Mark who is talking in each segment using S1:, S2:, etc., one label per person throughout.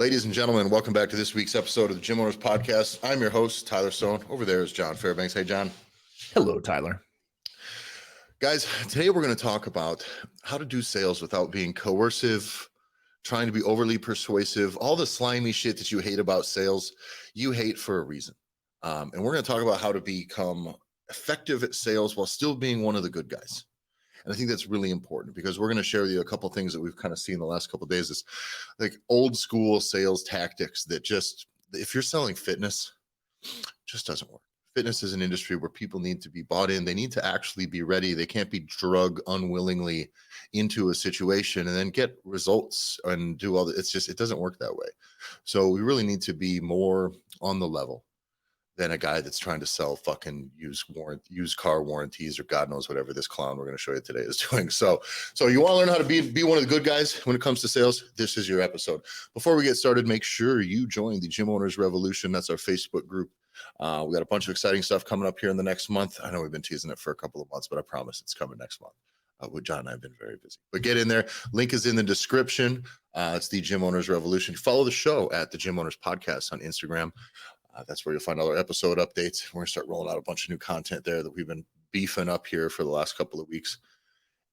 S1: Ladies and gentlemen, welcome back to this week's episode of the Gym Owners Podcast. I'm your host, Tyler Stone. Over there is John Fairbanks. Hey, John.
S2: Hello, Tyler.
S1: Guys, today we're going to talk about how to do sales without being coercive, trying to be overly persuasive, all the slimy shit that you hate about sales, you hate for a reason. And we're going to talk about how to become effective at sales while still being one of the good guys. And I think that's really important because we're going to share with you a couple of things that we've kind of seen the last couple of days. Is like old school sales tactics that just, if you're selling fitness, just doesn't work. Fitness is an industry where people need to be bought in. They need to actually be ready. They can't be drug unwillingly into a situation and then get results and do all that. It's just, it doesn't work that way. So we really need to be more on the level than a guy that's trying to sell fucking used car warranties or God knows whatever this clown we're going to show you today is doing. So you want to learn how to be one of the good guys when it comes to sales? This is your episode. Before we get started, make sure you join the Gym Owners Revolution. That's our Facebook group. We got a bunch of exciting stuff coming up here in the next month. I know we've been teasing it for a couple of months, but I promise it's coming next month. With John and I have been very busy, but get in there. Link is in the description. It's the Gym Owners Revolution. Follow the show at the Gym Owners Podcast on Instagram. That's where you'll find all our episode updates. We're going to start rolling out a bunch of new content there that we've been beefing up here for the last couple of weeks.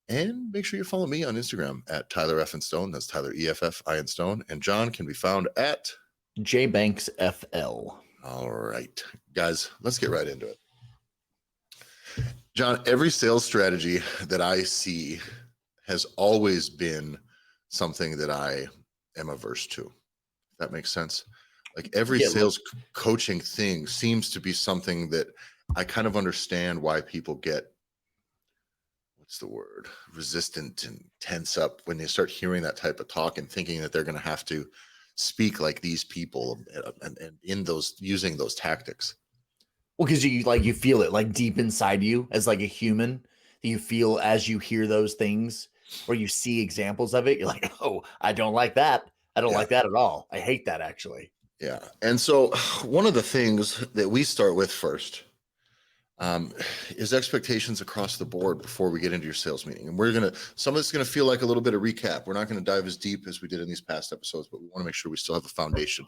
S1: And make sure you follow me on Instagram at Tyler F. and Stone. That's Tyler EFF I Stone. And John can be found at
S2: JBanksFL.
S1: All right, guys, let's get right into it. John, every sales strategy that I see has always been something that I am averse to. If that makes sense. Like every sales coaching thing seems to be something that I kind of understand why people get, what's the word, resistant and tense up when they start hearing that type of talk and thinking that they're going to have to speak like these people and in those, using those tactics.
S2: Well, because you feel it like deep inside you as like a human, that you feel as you hear those things or you see examples of it. You're like, oh, I don't like that. I don't like that at all. I hate that actually.
S1: Yeah. And so one of the things that we start with first is expectations across the board before we get into your sales meeting. And some of it's going to feel like a little bit of recap. We're not going to dive as deep as we did in these past episodes, but we want to make sure we still have a foundation.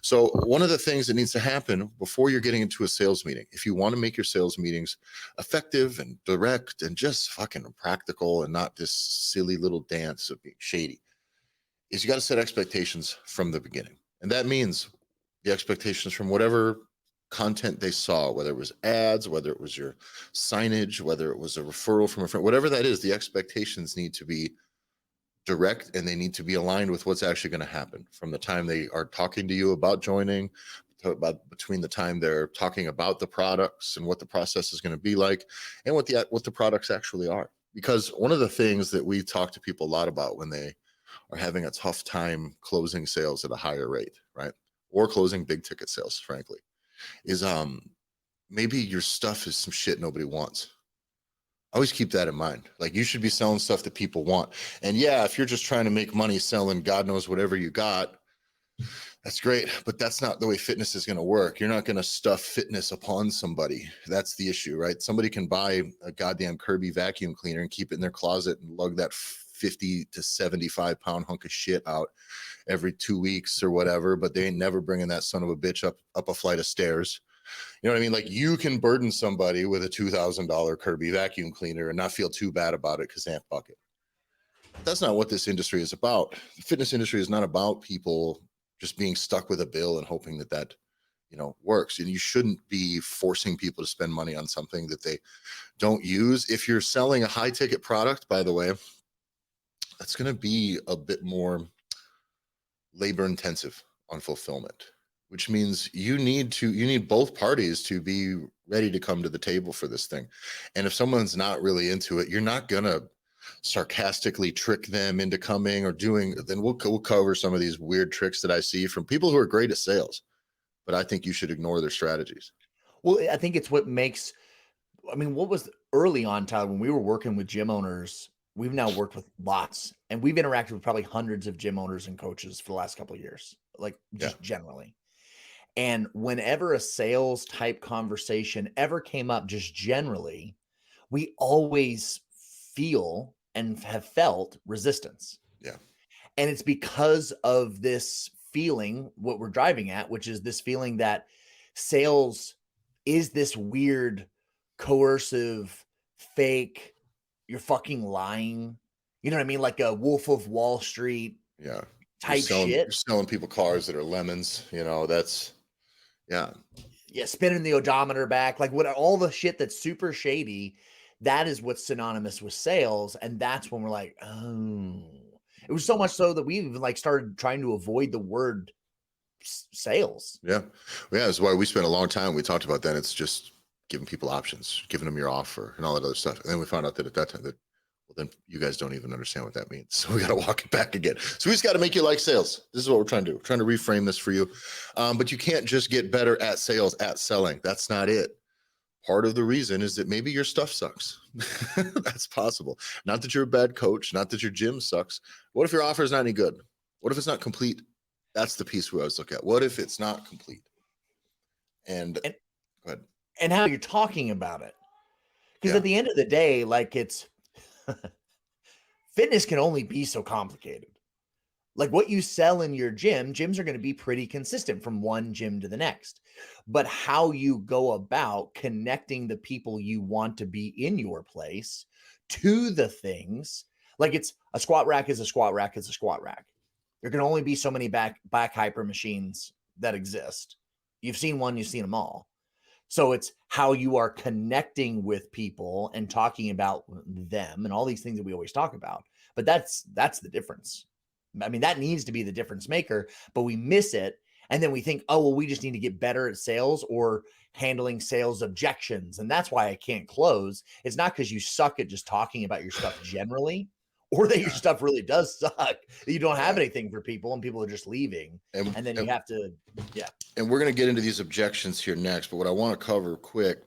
S1: So one of the things that needs to happen before you're getting into a sales meeting, if you want to make your sales meetings effective and direct and just fucking practical and not this silly little dance of being shady, is you got to set expectations from the beginning. And that means the expectations from whatever content they saw, whether it was ads, whether it was your signage, whether it was a referral from a friend, whatever that is, the expectations need to be direct and they need to be aligned with what's actually going to happen from the time they are talking to you about joining, between the time they're talking about the products and what the process is going to be like and what the products actually are. Because one of the things that we talk to people a lot about when they are having a tough time closing sales at a higher rate, right? Or closing big ticket sales, frankly, is maybe your stuff is some shit nobody wants. Always keep that in mind. Like you should be selling stuff that people want. And yeah, if you're just trying to make money selling God knows whatever you got, that's great. But that's not the way fitness is going to work. You're not going to stuff fitness upon somebody. That's the issue, right? Somebody can buy a goddamn Kirby vacuum cleaner and keep it in their closet and lug that 50 to 75 pound hunk of shit out every 2 weeks or whatever, but they ain't never bringing that son of a bitch up a flight of stairs. You know what I mean? Like you can burden somebody with a $2,000 Kirby vacuum cleaner and not feel too bad about it because they have bucket. That's not what this industry is about. The fitness industry is not about people just being stuck with a bill and hoping that works. And you shouldn't be forcing people to spend money on something that they don't use. If you're selling a high ticket product, by the way, that's going to be a bit more labor intensive on fulfillment, which means you need both parties to be ready to come to the table for this thing. And if someone's not really into it, you're not going to sarcastically trick them into coming or doing, then we'll cover some of these weird tricks that I see from people who are great at sales, but I think you should ignore their strategies.
S2: Well, I think it's what makes, what was early on, Tyler, when we were working with gym owners, we've now worked with lots and we've interacted with probably hundreds of gym owners and coaches for the last couple of years, like just generally. And whenever a sales type conversation ever came up, just generally, we always feel and have felt resistance.
S1: Yeah.
S2: And it's because of this feeling what we're driving at, which is this feeling that sales is this weird, coercive, fake, you're fucking lying. You know what I mean? Like a Wolf of Wall Street
S1: Yeah.
S2: type
S1: You're
S2: shit.
S1: selling people cars that are lemons, that's yeah.
S2: Yeah, spinning the odometer back, like what all the shit that's super shady, that is what's synonymous with sales. And that's when we're like, oh, it was so much so that we even like started trying to avoid the word sales.
S1: Yeah. Yeah. That's why we spent a long time. We talked about that. It's just giving people options, giving them your offer and all that other stuff. And then we found out that at that time that, well, then you guys don't even understand what that means. So we got to walk it back again. So we just got to make you like sales. This is what we're trying to do. We're trying to reframe this for you. But you can't just get better at sales, at selling. That's not it. Part of the reason is that maybe your stuff sucks. That's possible. Not that you're a bad coach, not that your gym sucks. What if your offer is not any good? What if it's not complete? That's the piece we always look at. What if it's not complete? And
S2: and,
S1: go ahead.
S2: and how you're talking about it. Because
S1: Yeah.
S2: at the end of the day, like it's fitness can only be so complicated. Like what you sell in your gym, gyms are going to be pretty consistent from one gym to the next. But how you go about connecting the people you want to be in your place to the things, like it's a squat rack is a squat rack is a squat rack. There can only be so many back hyper machines that exist. You've seen one, you've seen them all. So it's how you are connecting with people and talking about them and all these things that we always talk about. But that's the difference. I mean, that needs to be the difference maker, but we miss it. And then we think, oh, well, we just need to get better at sales or handling sales objections. And that's why I can't close. It's not because you suck at just talking about your stuff generally, or that your stuff really does suck, that you don't have anything for people and people are just leaving. And then you have to, yeah.
S1: And we're going to get into these objections here next. But what I want to cover quick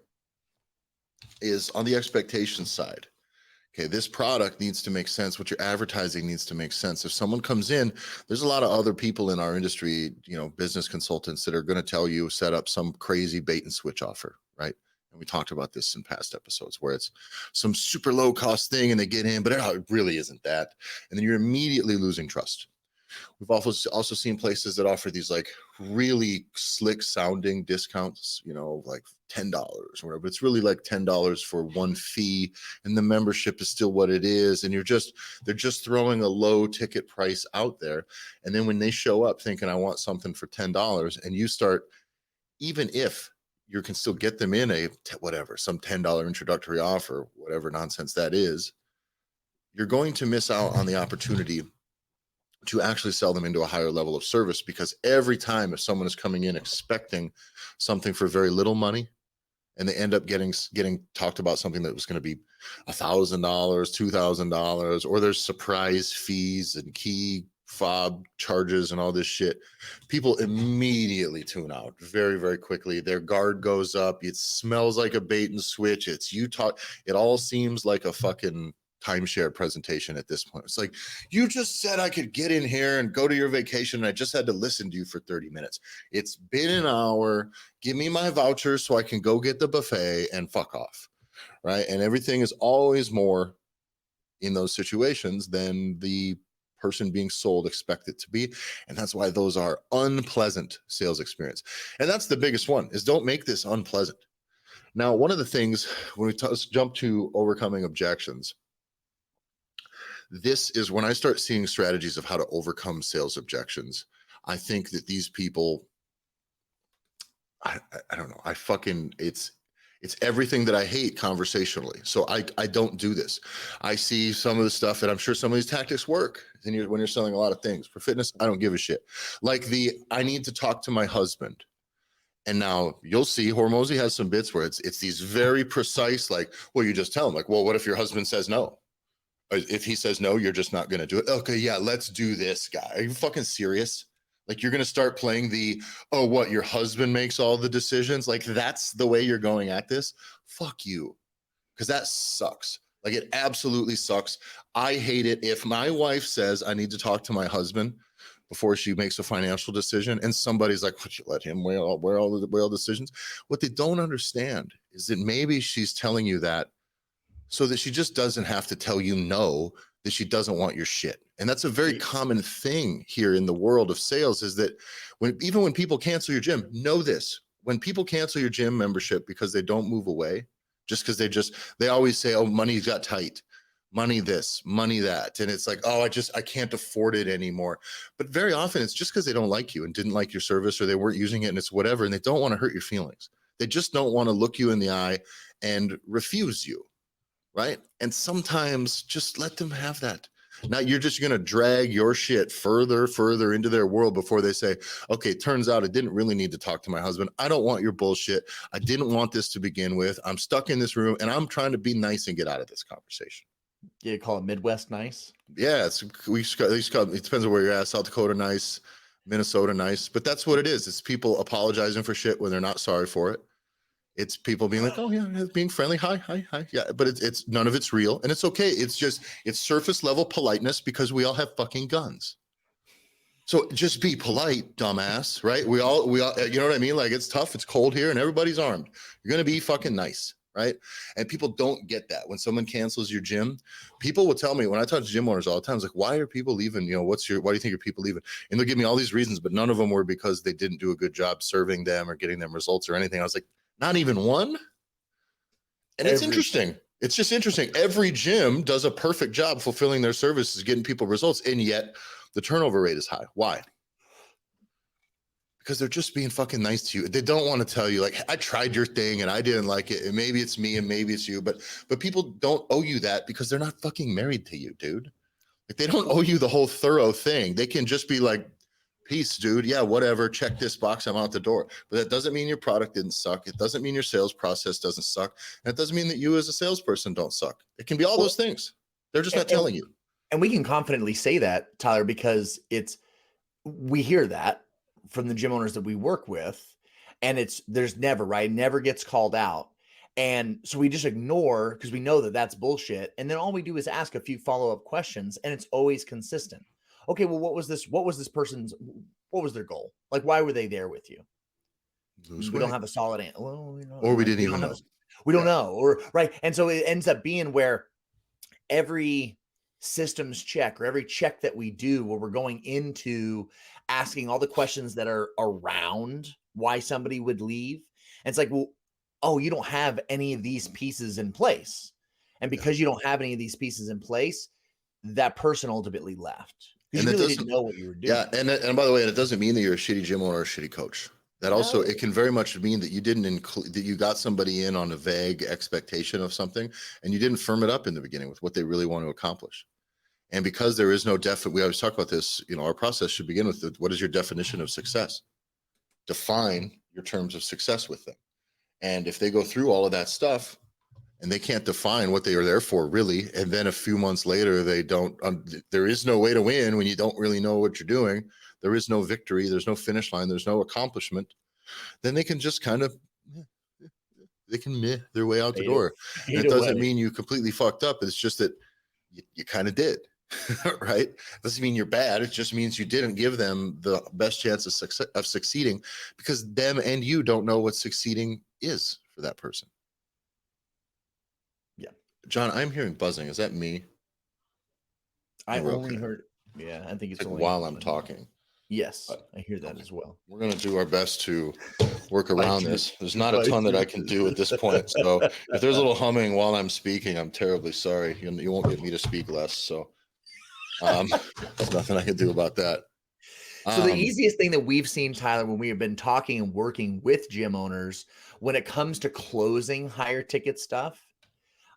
S1: is on the expectation side. Okay, this product needs to make sense. What you're advertising needs to make sense. If someone comes in, there's a lot of other people in our industry, business consultants that are going to tell you set up some crazy bait and switch offer, right? And we talked about this in past episodes where it's some super low cost thing and they get in, but it really isn't that. And then you're immediately losing trust. We've also seen places that offer these like really slick sounding discounts, like $10 or whatever. But it's really like $10 for one fee, and the membership is still what it is. And they're just throwing a low ticket price out there. And then when they show up thinking I want something for $10, and you start, even if you can still get them in some $10 introductory offer, whatever nonsense that is, you're going to miss out on the opportunity to actually sell them into a higher level of service. Because every time if someone is coming in expecting something for very little money and they end up getting talked about something that was going to be $1,000, $2,000, or there's surprise fees and key fob charges and all this shit, people immediately tune out very, very quickly. Their guard goes up. It smells like a bait and switch. It all seems like a fucking timeshare presentation at this point. It's like, you just said I could get in here and go to your vacation and I just had to listen to you for 30 minutes. It's been an hour. Give me my voucher so I can go get the buffet and fuck off. Right. And everything is always more in those situations than the person being sold expect it to be. And that's why those are unpleasant sales experience. And that's the biggest one, is don't make this unpleasant. Now, one of the things when we jump to overcoming objections, this is when I start seeing strategies of how to overcome sales objections. I think that these people, I don't know. It's everything that I hate conversationally. So I don't do this. I see some of the stuff, and I'm sure some of these tactics work when you're selling a lot of things. For fitness, I don't give a shit. Like I need to talk to my husband. And now you'll see Hormozy has some bits where it's these very precise, like, well, you just tell him, like, well, what if your husband says no? If he says no, you're just not going to do it. Okay, yeah, let's do this, guy. Are you fucking serious? Like, you're going to start playing what, your husband makes all the decisions? Like, that's the way you're going at this? Fuck you. Because that sucks. Like, it absolutely sucks. I hate it. If my wife says I need to talk to my husband before she makes a financial decision, and somebody's like, would you let him weigh all the decisions? What they don't understand is that maybe she's telling you that so that she just doesn't have to tell you no that she doesn't want your shit. And that's a very
S2: Ye-
S1: common thing here in the world of sales, is that even when people cancel your gym, know this: when people cancel your gym membership because they don't move away, just because they always say, oh, money's got tight, money this, money that. And it's like, oh, I can't afford it anymore. But very often it's just because they don't like you and didn't like your service, or they weren't using it and it's whatever. And they don't want to hurt your feelings. They just don't want to look you in the eye and refuse you. Right. And sometimes just let them have that. Now you're just going to drag your shit further into their world before they say, okay, turns out I didn't really need to talk to my husband. I don't want your bullshit. I didn't want this to begin with. I'm stuck in this room and I'm trying to be nice and get out of this conversation.
S2: You call it Midwest nice?
S1: Yeah, it depends on where you're at. South Dakota nice, Minnesota nice, but that's what it is. It's people apologizing for shit when they're not sorry for it. It's people being like, oh yeah, being friendly, hi. Yeah, but it's none of it's real, and it's okay. It's surface level politeness because we all have fucking guns. So just be polite, dumbass, right? We all, you know what I mean? Like, it's tough, it's cold here, and everybody's armed. You're gonna be fucking nice, right? And people don't get that. When someone cancels your gym, people will tell me, when I talk to gym owners all the time, it's like, why are people leaving? You know, why do you think your people leaving? And they'll give me all these reasons, but none of them were because they didn't do a good job serving them or getting them results or anything. I was like, not even one? And it's interesting. It's just interesting. Every gym does a perfect job fulfilling their services, getting people results, and yet the turnover rate is high. Why? Because they're just being fucking nice to you. They don't want to tell you, like, I tried your thing and I didn't like it, and maybe it's me and maybe it's you, but people don't owe you that because they're not fucking married to you, dude. Like, they don't owe you the whole thorough thing. They can just be like, peace, dude. Yeah, whatever. Check this box. I'm out the door. But that doesn't mean your product didn't suck. It doesn't mean your sales process doesn't suck. And it doesn't mean that you as a salesperson don't suck. It can be all those things. They're just not telling you.
S2: And we can confidently say that, Tyler, because we hear that from the gym owners that we work with, and there's never, right? Never gets called out. And so we just ignore, because we know that that's bullshit. And then all we do is ask a few follow-up questions, and it's always consistent. Okay, well, what was this person's, what was their goal? Like, why were they there with you? We don't have a solid answer. Well,
S1: or we didn't even know.
S2: We don't know. Or right. And so it ends up being where every systems check, or every check that we do, where we're going into asking all the questions that are around why somebody would leave. And it's like, well, oh, you don't have any of these pieces in place. And because you don't have any of these pieces in place, that person ultimately left. Because you really didn't know what you were doing.
S1: Yeah, and by the way, it doesn't mean that you're a shitty gym owner or a shitty coach. That also, it can very much mean that you didn't include, that you got somebody in on a vague expectation of something, and you didn't firm it up in the beginning with what they really want to accomplish. And because there is no we always talk about this, you know, our process should begin with what is your definition of success? Define your terms of success with them. And if they go through all of that stuff, and they can't define what they are there for, really, and then a few months later they don't, there is no way to win when you don't really know what you're doing. There is no victory, there's no finish line, there's no accomplishment. Then they can just kind of, they can meh their way out the door. It doesn't mean you completely fucked up. It's just that you kind of did. Right? Doesn't mean you're bad. It just means you didn't give them the best chance of succeeding, because them and you don't know what succeeding is for that person.
S2: Yeah.
S1: John, I'm hearing buzzing. Is that me?
S2: I only heard, yeah, I think it's
S1: like while I'm talking.
S2: Yes, I hear that as well.
S1: We're going to do our best to work around this. There's not a ton that I can do at this point. So if there's a little humming while I'm speaking, I'm terribly sorry. You won't get me to speak less. So there's nothing I can do about that.
S2: So the easiest thing that we've seen, Tyler, when we have been talking and working with gym owners, when it comes to closing higher ticket stuff,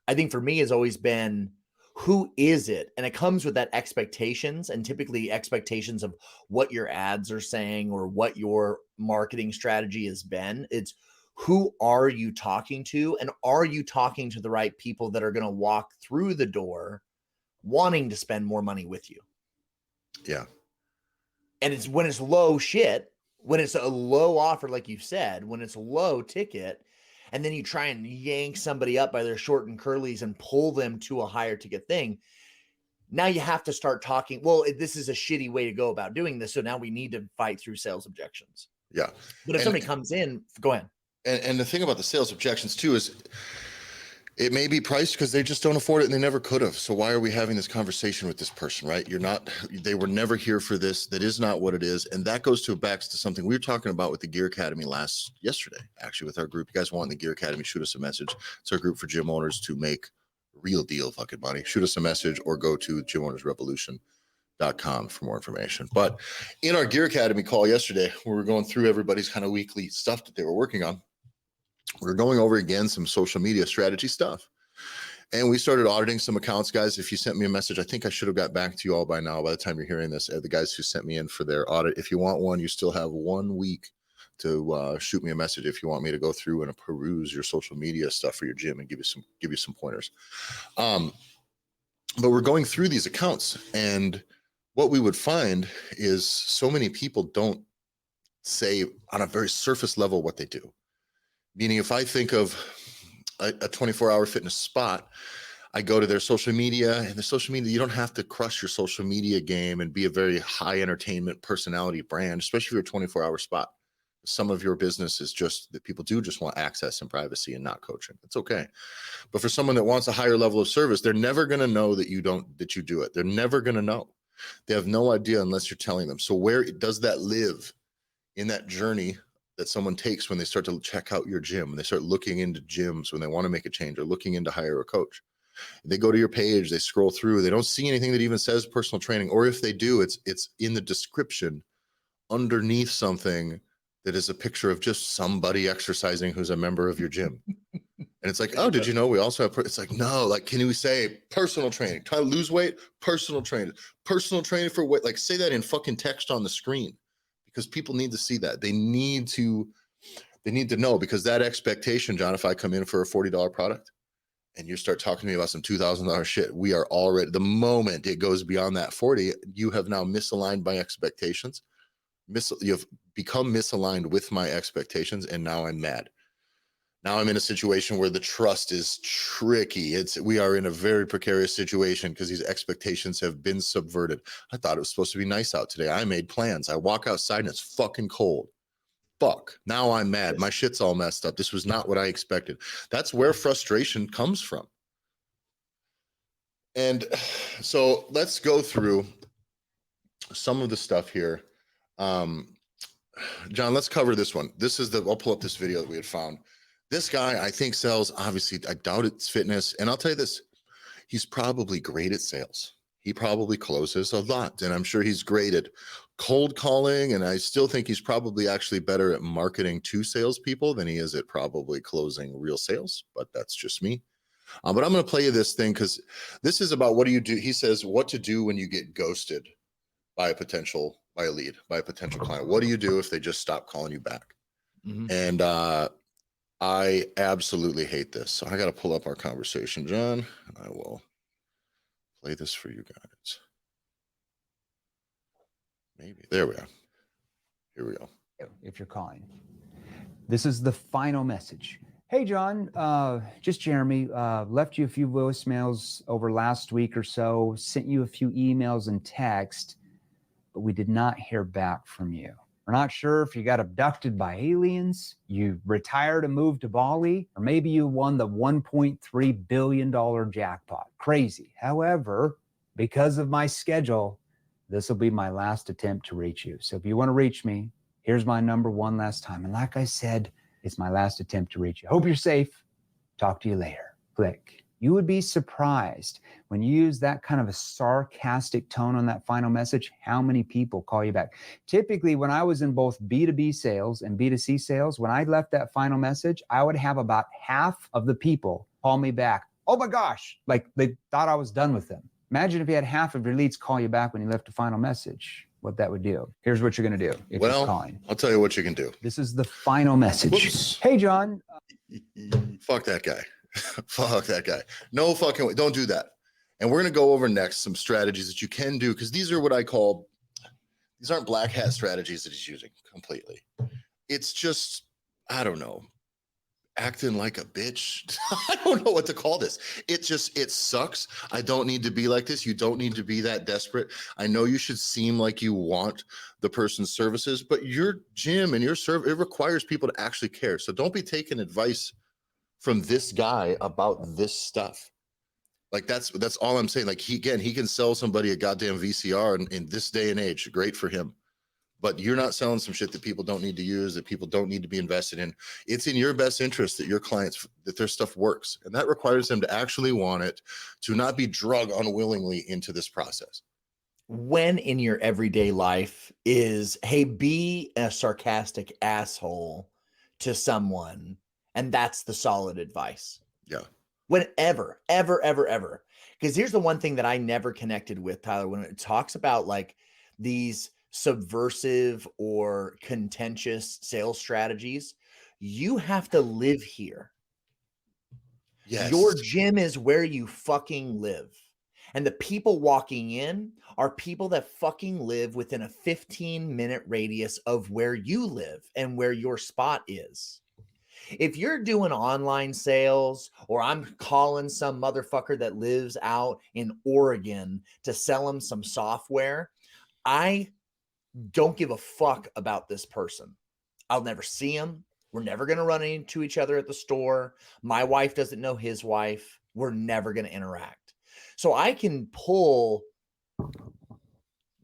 S2: I think for me has always been, who is it? And it comes with that expectations, and typically expectations of what your ads are saying or what your marketing strategy has been. It's, who are you talking to? And are you talking to the right people that are going to walk through the door wanting to spend more money with you?
S1: Yeah.
S2: And it's when it's low shit, when it's a low offer, like you said, when it's low ticket, and then you try and yank somebody up by their short and curlies and pull them to a higher ticket thing. Now you have to start talking, well, this is a shitty way to go about doing this. So now we need to fight through sales objections.
S1: Yeah.
S2: But if somebody comes in, go ahead.
S1: And the thing about the sales objections too is, It may be priced because they just don't afford it and they never could have. So why are we having this conversation with this person, right? They were never here for this. That is not what it is. And that goes back to something we were talking about with the Gear Academy yesterday, actually, with our group. You guys want the Gear Academy, shoot us a message. It's our group for gym owners to make real deal fucking money. Shoot us a message or go to gymownersrevolution.com for more information. But in our Gear Academy call yesterday, we were going through everybody's kind of weekly stuff that they were working on. We're going over again some social media strategy stuff. And we started auditing some accounts, guys. If you sent me a message, I think I should have got back to you all by now. By the time you're hearing this, the guys who sent me in for their audit, if you want one, you still have 1 week to shoot me a message if you want me to go through and peruse your social media stuff for your gym and give you some pointers. But we're going through these accounts, and what we would find is so many people don't say on a very surface level what they do. Meaning, if I think of a 24-hour fitness spot, I go to their social media, and the social media, you don't have to crush your social media game and be a very high entertainment personality brand, especially if you're a 24-hour spot. Some of your business is just that people do just want access and privacy and not coaching. It's okay. But for someone that wants a higher level of service, they're never going to know that you do it. They're never going to know. They have no idea unless you're telling them. So where does that live in that journey that someone takes when they start to check out your gym, when they start looking into gyms, when they want to make a change or looking into hire a coach? They go to your page, they scroll through, they don't see anything that even says personal training. Or if they do, it's in the description underneath something that is a picture of just somebody exercising who's a member of your gym. And it's like, oh, did you know we also have, it's like, no, like, can we say personal training, try to lose weight, personal training for weight, like say that in fucking text on the screen, because people need to see that. They need to know, because that expectation, John, if I come in for a $40 product and you start talking to me about some $2,000 shit, we are already, the moment it goes beyond that 40, you have now misaligned my expectations. You've become misaligned with my expectations, and now I'm mad. Now I'm in a situation where the trust is tricky. We are in a very precarious situation because these expectations have been subverted. I thought it was supposed to be nice out today. I made plans. I walk outside and it's fucking cold. Fuck. Now I'm mad. My shit's all messed up. This was not what I expected. That's where frustration comes from. And so let's go through some of the stuff here. John, let's cover this one. I'll pull up this video that we had found. This guy, I think, sells, obviously, I doubt it's fitness. And I'll tell you this, he's probably great at sales. He probably closes a lot. And I'm sure he's great at cold calling. And I still think he's probably actually better at marketing to salespeople than he is at probably closing real sales. But that's just me. But I'm going to play you this thing because this is about what do you do. He says what to do when you get ghosted by a potential client. What do you do if they just stop calling you back? Mm-hmm. And I absolutely hate this. So I got to pull up our conversation, John, and I will play this for you guys. Maybe. There we are. Here we go.
S3: If you're calling. This is the final message. Hey, John, just Jeremy, left you a few voicemails over last week or so, sent you a few emails and text, but we did not hear back from you. We're not sure if you got abducted by aliens, you retired and moved to Bali, or maybe you won the $1.3 billion jackpot. Crazy. However, because of my schedule, this will be my last attempt to reach you. So if you want to reach me, here's my number one last time. And like I said, it's my last attempt to reach you. Hope you're safe. Talk to you later. Click. You would be surprised when you use that kind of a sarcastic tone on that final message, how many people call you back. Typically, when I was in both B2B sales and B2C sales, when I left that final message, I would have about half of the people call me back. Oh my gosh, like they thought I was done with them. Imagine if you had half of your leads call you back when you left a final message, what that would do. Here's what you're going to do if you're calling.
S1: I'll tell you what you can do.
S3: This is the final message.
S1: Whoops.
S3: Hey, John.
S1: Fuck that guy. Fuck that guy. No fucking way. Don't do that. And we're going to go over next some strategies that you can do, because these are what I call, these aren't black hat strategies that he's using completely. It's just, I don't know, acting like a bitch. I don't know what to call this. It sucks. I don't need to be like this. You don't need to be that desperate. I know you should seem like you want the person's services, but your gym and your service, it requires people to actually care. So don't be taking advice from this guy about this stuff. Like that's all I'm saying. Like he can sell somebody a goddamn VCR in this day and age. Great for him. But you're not selling some shit that people don't need to use, that people don't need to be invested in. It's in your best interest that your clients, that their stuff works. And that requires them to actually want it, to not be drug unwillingly into this process.
S2: When in your everyday life is, hey, be a sarcastic asshole to someone, and that's the solid advice.
S1: Yeah.
S2: Whenever, ever. Because here's the one thing that I never connected with, Tyler, when it talks about like these subversive or contentious sales strategies, you have to live here.
S1: Yes.
S2: Your gym is where you fucking live. And the people walking in are people that fucking live within a 15-minute radius of where you live and where your spot is. If you're doing online sales, or I'm calling some motherfucker that lives out in Oregon to sell him some software, I don't give a fuck about this person. I'll never see him. We're never going to run into each other at the store. My wife doesn't know his wife. We're never going to interact. So I can pull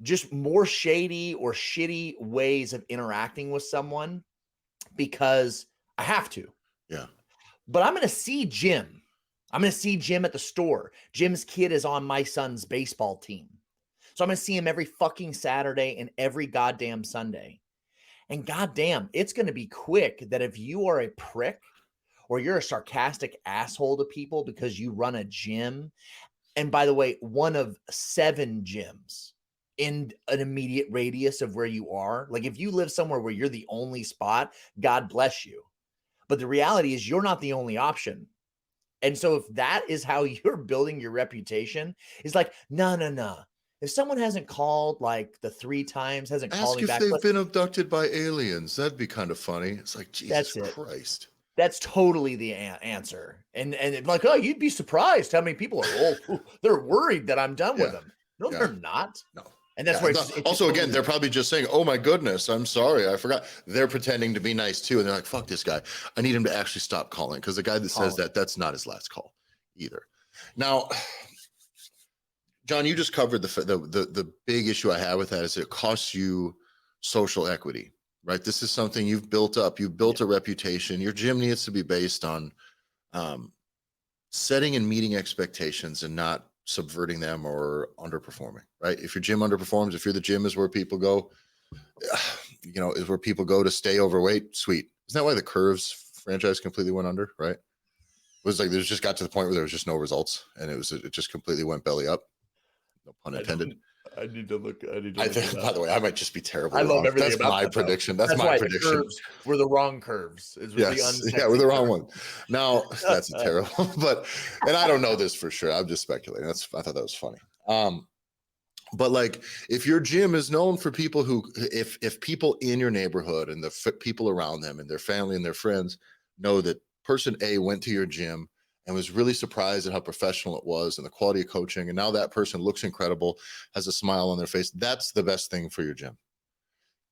S2: just more shady or shitty ways of interacting with someone because I have to.
S1: Yeah.
S2: But I'm going to see Jim. I'm going to see Jim at the store. Jim's kid is on my son's baseball team. So I'm going to see him every fucking Saturday and every goddamn Sunday. And goddamn, it's going to be quick that if you are a prick or you're a sarcastic asshole to people because you run a gym, and by the way, one of 7 gyms in an immediate radius of where you are, like if you live somewhere where you're the only spot, God bless you. But the reality is you're not the only option. And so if that is how you're building your reputation, it's like, no. If someone hasn't called like the 3 times, hasn't called me back.
S1: Ask if they've been abducted by aliens. That'd be kind of funny. It's like, Jesus Christ.
S2: That's totally the answer. And like, oh, you'd be surprised how many people are, they're worried that I'm done with them. No, they're not.
S1: No.
S2: And that's where
S1: it's also, again, they're probably just saying, oh my goodness, I'm sorry, I forgot. They're pretending to be nice too. And they're like, fuck this guy. I need him to actually stop calling. Because the guy that says that, that's not his last call either. Now, John, you just covered the big issue I have with that is it costs you social equity, right? This is something you've built up. You've built a reputation. Your gym needs to be based on setting and meeting expectations and not subverting them or underperforming, right? If your gym underperforms, if you're the gym is where people go, is where people go to stay overweight, sweet. Isn't that why the Curves franchise completely went under, right? It was like, there's just got to the point where there was just no results and it just completely went belly up. No pun intended.
S2: I need to look.
S1: I think, by the way, I might just be terrible.
S2: I love everything.
S1: That's
S2: about
S1: my
S2: that,
S1: prediction.
S2: Though.
S1: That's my prediction.
S2: The curves were the wrong curves.
S1: Yes. Yeah, we're the wrong one. Now that's terrible, and I don't know this for sure. I'm just speculating. I thought that was funny. But like, if your gym is known for people who, if people in your neighborhood and the people around them and their family and their friends know that person A went to your gym and was really surprised at how professional it was and the quality of coaching, and now that person looks incredible, has a smile on their face, that's the best thing for your gym.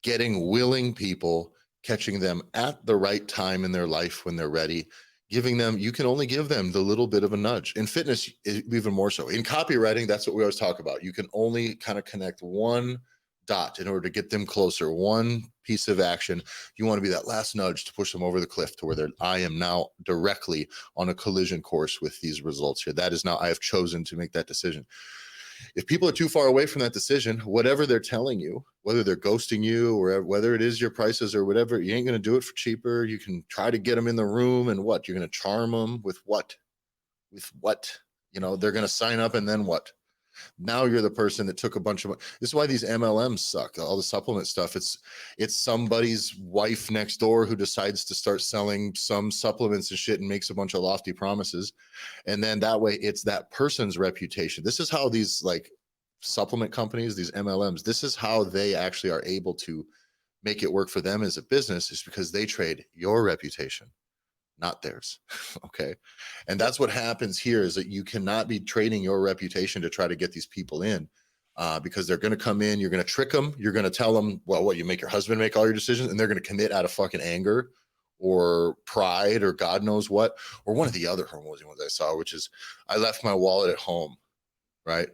S1: Getting willing people, catching them at the right time in their life when they're ready, giving them, you can only give them the little bit of a nudge. In fitness, even more so. In copywriting, that's what we always talk about. You can only kind of connect one dot in order to get them closer, one piece of action. You want to be that last nudge to push them over the cliff to where I am now directly on a collision course with these results here. That is now, I have chosen to make that decision. If people are too far away from that decision, whatever they're telling you, whether they're ghosting you or whether it is your prices or whatever, you ain't going to do it for cheaper. You can try to get them in the room and what? You're going to charm them with what? With what? They're going to sign up and then what? Now you're the person that took a bunch of, this is why these MLMs suck. All the supplement stuff. It's somebody's wife next door who decides to start selling some supplements and shit and makes a bunch of lofty promises. And then that way it's that person's reputation. This is how these like supplement companies, these MLMs, this is how they actually are able to make it work for them as a business, is because they trade your reputation, not theirs. Okay. And that's what happens here, is that you cannot be trading your reputation to try to get these people in, because they're going to come in, you're going to trick them. You're going to tell them, well, what, you make your husband make all your decisions, and they're going to commit out of fucking anger or pride or God knows what, or one of the other hormozy ones I saw, which is I left my wallet at home, right?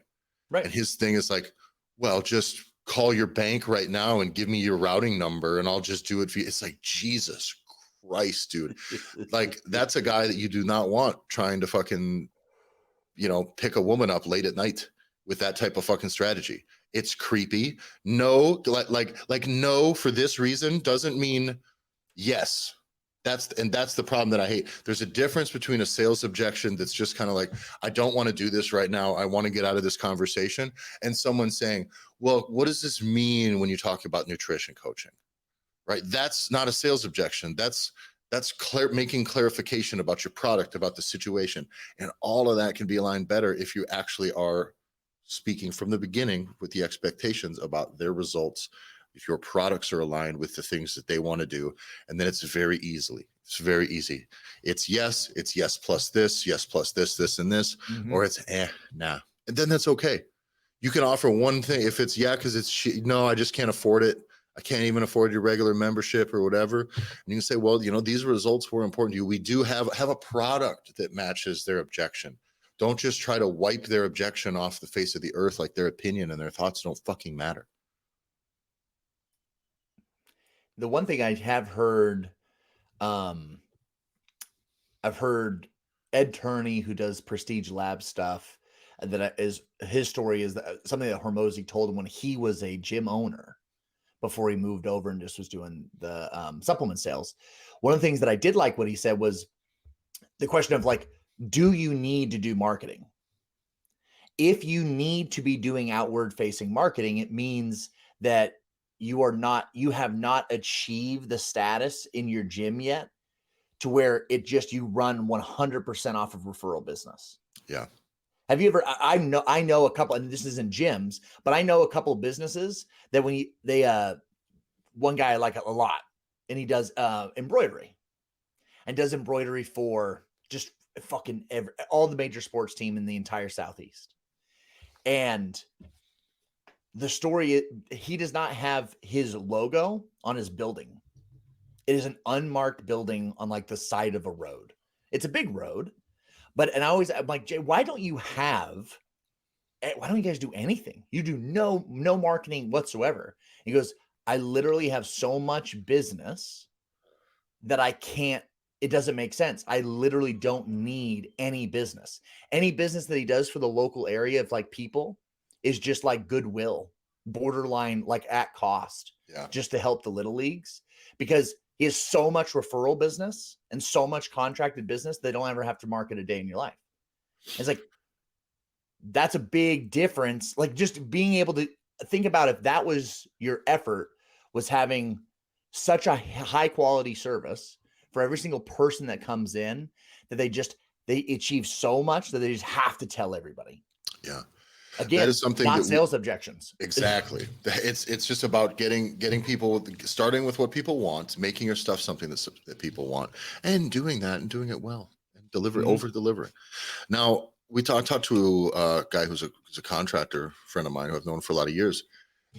S2: Right.
S1: And his thing is like, well, just call your bank right now and give me your routing number and I'll just do it for you. It's like, Jesus Christ, dude. Like, that's a guy that you do not want trying to fucking, pick a woman up late at night with that type of fucking strategy. It's creepy. No, like no for this reason doesn't mean yes. That's the problem that I hate. There's a difference between a sales objection that's just kind of like, I don't want to do this right now. I want to get out of this conversation. And someone saying, well, what does this mean when you talk about nutrition coaching? Right? That's not a sales objection. That's making clarification about your product, about the situation. And all of that can be aligned better if you actually are speaking from the beginning with the expectations about their results, if your products are aligned with the things that they want to do. And then it's very easy. It's yes plus this, this and this, or it's nah. And then that's okay. You can offer one thing. If it's because it's no, I just can't afford it. I can't even afford your regular membership or whatever. And you can say, well, these results were important to you. We do have a product that matches their objection. Don't just try to wipe their objection off the face of the earth like their opinion and their thoughts don't fucking matter.
S2: The one thing I have heard, I've heard Ed Turney, who does Prestige Lab stuff, that is his story is that something that Hormozy told him when he was a gym owner before he moved over and just was doing the supplement sales. One of the things that I did like what he said was the question of like, do you need to do marketing? If you need to be doing outward facing marketing, it means that you have not achieved the status in your gym yet to where you run 100% off of referral business.
S1: Yeah.
S2: Have you ever, I know a couple, and this isn't gyms, but I know a couple of businesses that one guy I like a lot, and he does embroidery and does embroidery for just fucking all the major sports team in the entire Southeast. And the story, he does not have his logo on his building. It is an unmarked building on like the side of a road. It's a big road, I'm like, Jay, why don't you guys do anything? You do no marketing whatsoever. He goes, I literally have so much business that it doesn't make sense. I literally don't need any business. Any business that he does for the local area of like people is just like goodwill, borderline, like at cost, just to help the little leagues, because he has so much referral business and so much contracted business, they don't ever have to market a day in your life. It's like, that's a big difference. Like just being able to think about if that was your effort, was having such a high quality service for every single person that comes in, that they achieve so much that they just have to tell everybody.
S1: Yeah.
S2: Again,
S1: that is something
S2: not sales objections.
S1: Exactly. It's just about getting people, starting with what people want, making your stuff something that people want, and doing that and doing it well and over delivering. Now we talked to a guy who's a contractor friend of mine who I've known for a lot of years.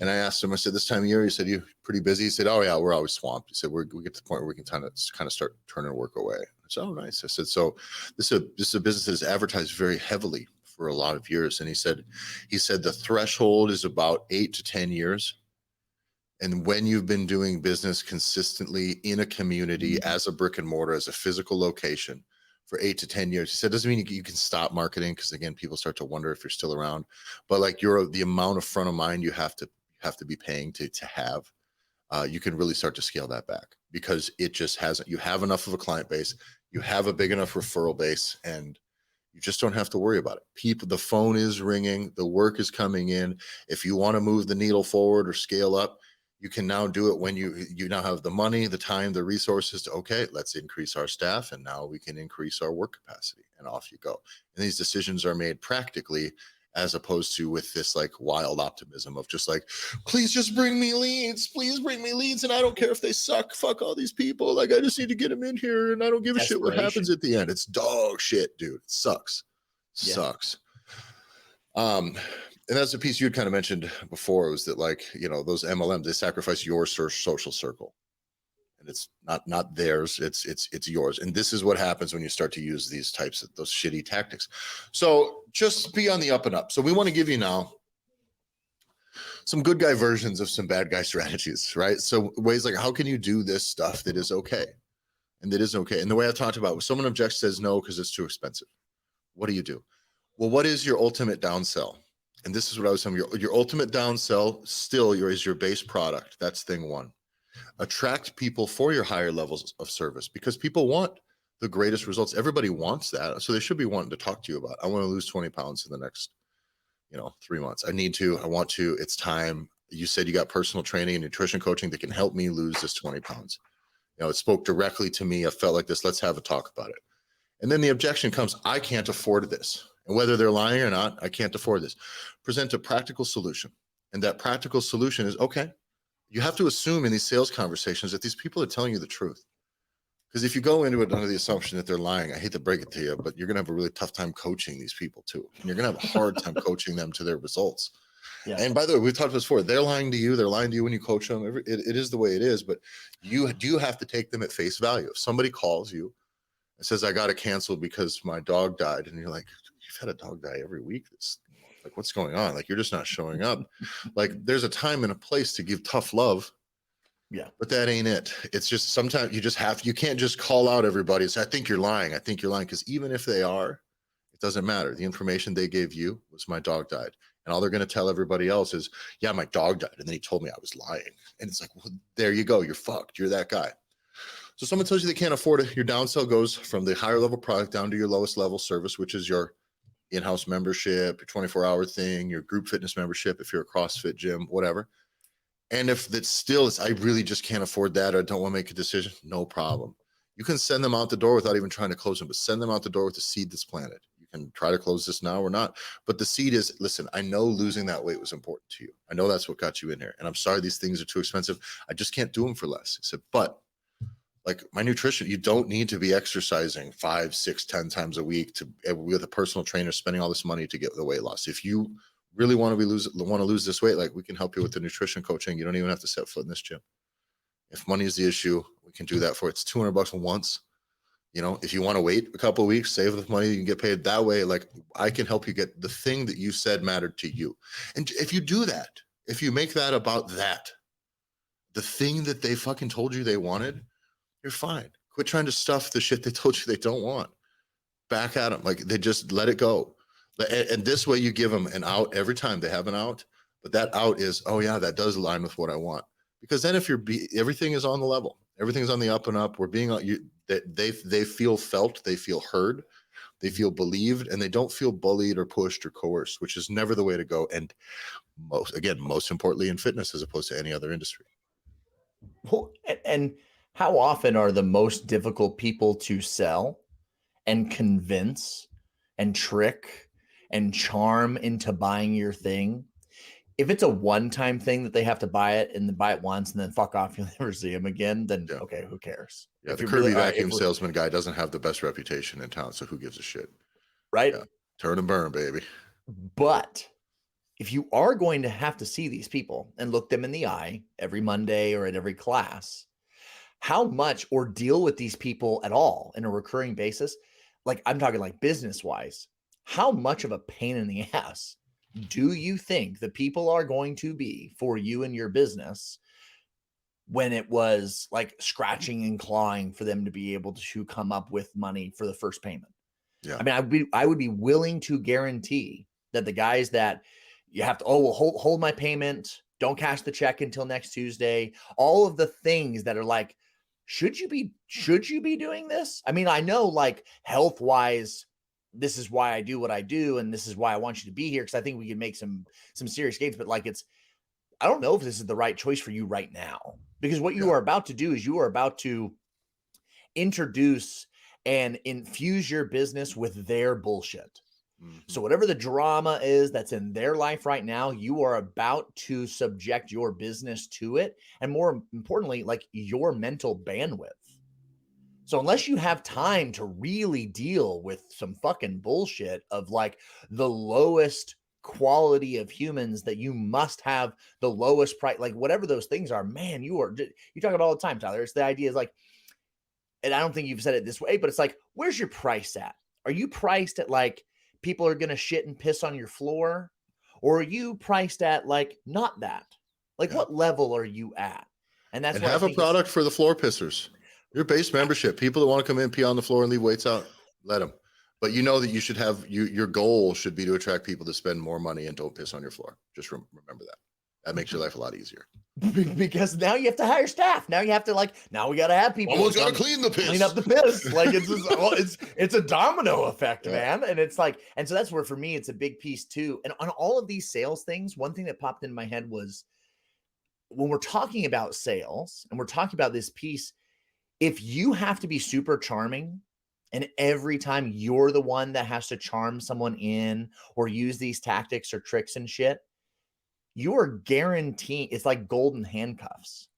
S1: And I asked him, I said, this time of year, he said, you pretty busy? He said, oh yeah, we're always swamped. He said, we get to the point where we can kind of start turning work away. I said, oh, nice. I said, so this is a business that is advertised very heavily for a lot of years. And he said the threshold is about 8 to 10 years. And when you've been doing business consistently in a community as a brick and mortar, as a physical location for 8 to 10 years, he said, doesn't mean you can stop marketing, because again, people start to wonder if you're still around, but like the amount of front of mind you have to be paying to have, you can really start to scale that back, because it just hasn't, you have enough of a client base, you have a big enough referral base, and you just don't have to worry about it. The phone is ringing, the work is coming in. If you want to move the needle forward or scale up, you can now do it when you now have the money, the time, the resources to, okay, let's increase our staff, and now we can increase our work capacity, and off you go. And these decisions are made practically, as opposed to with this like wild optimism of just like, please just bring me leads, and I don't care if they suck, fuck all these people, like I just need to get them in here, and I don't give a shit what happens at the end. It's dog shit, dude. It sucks. And that's a piece you'd kind of mentioned before, was that like, those MLMs, they sacrifice your social circle, and it's not theirs. It's yours. And this is what happens when you start to use these types of those shitty tactics. So just be on the up and up. So we want to give you now some good guy versions of some bad guy strategies, right? So ways like, how can you do this stuff that is okay? And that is okay. And the way I talked about, when someone objects, says no because it's too expensive. What do? Well, what is your ultimate downsell? And this is what I was saying. Your ultimate downsell still is your base product. That's thing one. Attract people for your higher levels of service, because people want the greatest results. Everybody wants that. So they should be wanting to talk to you about, I want to lose 20 pounds in the next 3 months. I want to, it's time. You said you got personal training and nutrition coaching that can help me lose this 20 pounds. It spoke directly to me. I felt like this. Let's have a talk about it. And then the objection comes, I can't afford this. And whether they're lying or not, I can't afford this. Present a practical solution. And that practical solution is, okay, you have to assume in these sales conversations that these people are telling you the truth. Because if you go into it under the assumption that they're lying, I hate to break it to you, but you're going to have a really tough time coaching these people too. And you're going to have a hard time coaching them to their results. Yeah. And by the way, we've talked about this before. They're lying to you. They're lying to you when you coach them. It is the way it is, but you do have to take them at face value. If somebody calls you and says, I got to cancel because my dog died. And you're like, you've had a dog die every week. Like, what's going on? Like, you're just not showing up. Like, there's a time and a place to give tough love. Yeah. But that ain't it. It's just sometimes you can't just call out everybody and say, I think you're lying. I think you're lying. Because even if they are, it doesn't matter. The information they gave you was my dog died. And all they're going to tell everybody else is, yeah, my dog died. And then he told me I was lying. And it's like, well, there you go. You're fucked. You're that guy. So someone tells you they can't afford it. Your downsell goes from the higher level product down to your lowest level service, which is your in-house membership, your 24-hour thing, your group fitness membership, if you're a CrossFit gym, whatever. And if that's still, I really just can't afford that, or I don't want to make a decision, no problem. You can send them out the door without even trying to close them, but send them out the door with the seed that's planted. You can try to close this now or not, but the seed is, listen, I know losing that weight was important to you. I know that's what got you in here. And I'm sorry, these things are too expensive. I just can't do them for less. I said, but like my nutrition, you don't need to be exercising 5, 6, 10 times a week with a personal trainer, spending all this money to get the weight loss. If you really want to lose this weight, like we can help you with the nutrition coaching. You don't even have to set foot in this gym. If money is the issue, we can do that for it's $200 once. If you want to wait a couple of weeks, save the money, you can get paid that way. Like I can help you get the thing that you said mattered to you. And if you do that, if you make that about that, the thing that they fucking told you they wanted, you're fine. Quit trying to stuff the shit they told you they don't want. Back at them. Like they just let it go. And this way you give them an out every time they have an out, but that out is, oh yeah, that does align with what I want. Because then if everything is on the level, everything's on the up and up, we're being, they feel felt, they feel heard, they feel believed, and they don't feel bullied or pushed or coerced, which is never the way to go. And most importantly in fitness as opposed to any other industry.
S2: Well, and how often are the most difficult people to sell and convince and trick and charm into buying your thing? If it's a one-time thing that they have to buy it and then buy it once and then fuck off, you'll never see them again, then okay, who cares?
S1: Yeah, the Kirby vacuum salesman guy doesn't have the best reputation in town, so who gives a shit?
S2: Right?
S1: Yeah. Turn and burn, baby.
S2: But if you are going to have to see these people and look them in the eye every Monday or at every class, how much, or deal with these people at all in a recurring basis, like I'm talking like business-wise, how much of a pain in the ass do you think the people are going to be for you and your business when it was like scratching and clawing for them to be able to come up with money for the first payment? Yeah. I mean, I would be willing to guarantee that the guys that you have to, hold my payment, don't cash the check until next Tuesday, all of the things that are like, should you be doing this? I mean, I know like health wise, this is why I do what I do. And this is why I want you to be here. Cause I think we can make some serious gains, but like, I don't know if this is the right choice for you right now, because what you are about to do is you are about to introduce and infuse your business with their bullshit. Mm-hmm. So whatever the drama is that's in their life right now, you are about to subject your business to it. And more importantly, like your mental bandwidth. So unless you have time to really deal with some fucking bullshit of like the lowest quality of humans that you must have the lowest price, like whatever those things are, man, you talk about all the time, Tyler. It's the idea is like, and I don't think you've said it this way, but it's like, where's your price at? Are you priced at like people are going to shit and piss on your floor? Or are you priced at like not that? Like what level are you at? And that's
S1: And
S2: what
S1: have
S2: I
S1: a
S2: think
S1: product for the floor pissers. Your base membership, people that want to come in, pee on the floor and leave weights out, let them. But you know that you should have your goal should be to attract people to spend more money and don't piss on your floor. Just remember that. That makes your life a lot easier.
S2: because now you have to hire staff. Now you have to now we got to have people.
S1: Someone's got to clean the piss.
S2: Clean up the piss. Like it's a domino effect,
S1: Yeah.
S2: man. And it's like, and so that's where for me it's a big piece too. And on all of these sales things, one thing that popped in my head was when we're talking about sales and we're talking about this piece, if you have to be super charming and every time you're the one that has to charm someone in or use these tactics or tricks and shit, you are guaranteeing it's like golden handcuffs.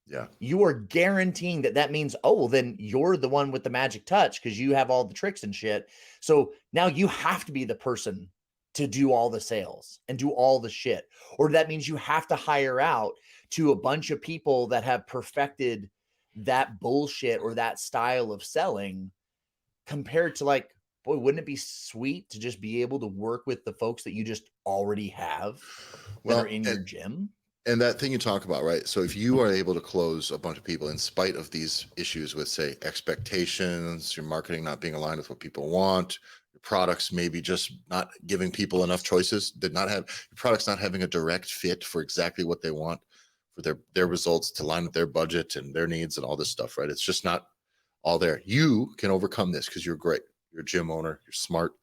S1: Yeah.
S2: You are guaranteeing that means, oh, well, then you're the one with the magic touch because you have all the tricks and shit. So now you have to be the person to do all the sales and do all the shit. Or that means you have to hire out to a bunch of people that have perfected that bullshit or that style of selling compared to like, boy, wouldn't it be sweet to just be able to work with the folks that you just already have that are in your gym?
S1: And that thing you talk about, right? So if you are able to close a bunch of people in spite of these issues with, say, expectations, your marketing not being aligned with what people want, your products maybe just not giving people enough choices, your products not having a direct fit for exactly what they want for their results to line with their budget and their needs and all this stuff, right? It's just not all there. You can overcome this because you're great. You're a gym owner. You're smart.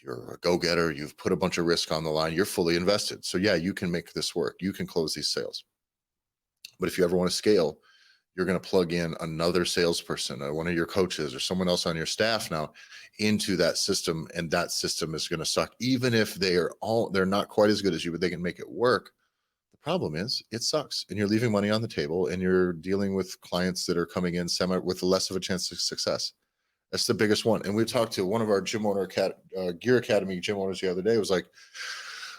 S1: You're a go-getter. You've put a bunch of risk on the line. You're fully invested. So yeah, you can make this work. You can close these sales. But if you ever want to scale, you're going to plug in another salesperson or one of your coaches or someone else on your staff now into that system. And that system is going to suck. Even if they're not quite as good as you, but they can make it work. The problem is it sucks and you're leaving money on the table and you're dealing with clients that are coming in with less of a chance of success. That's the biggest one. And we talked to one of our gym owner Gear Academy gym owners the other day. It was like,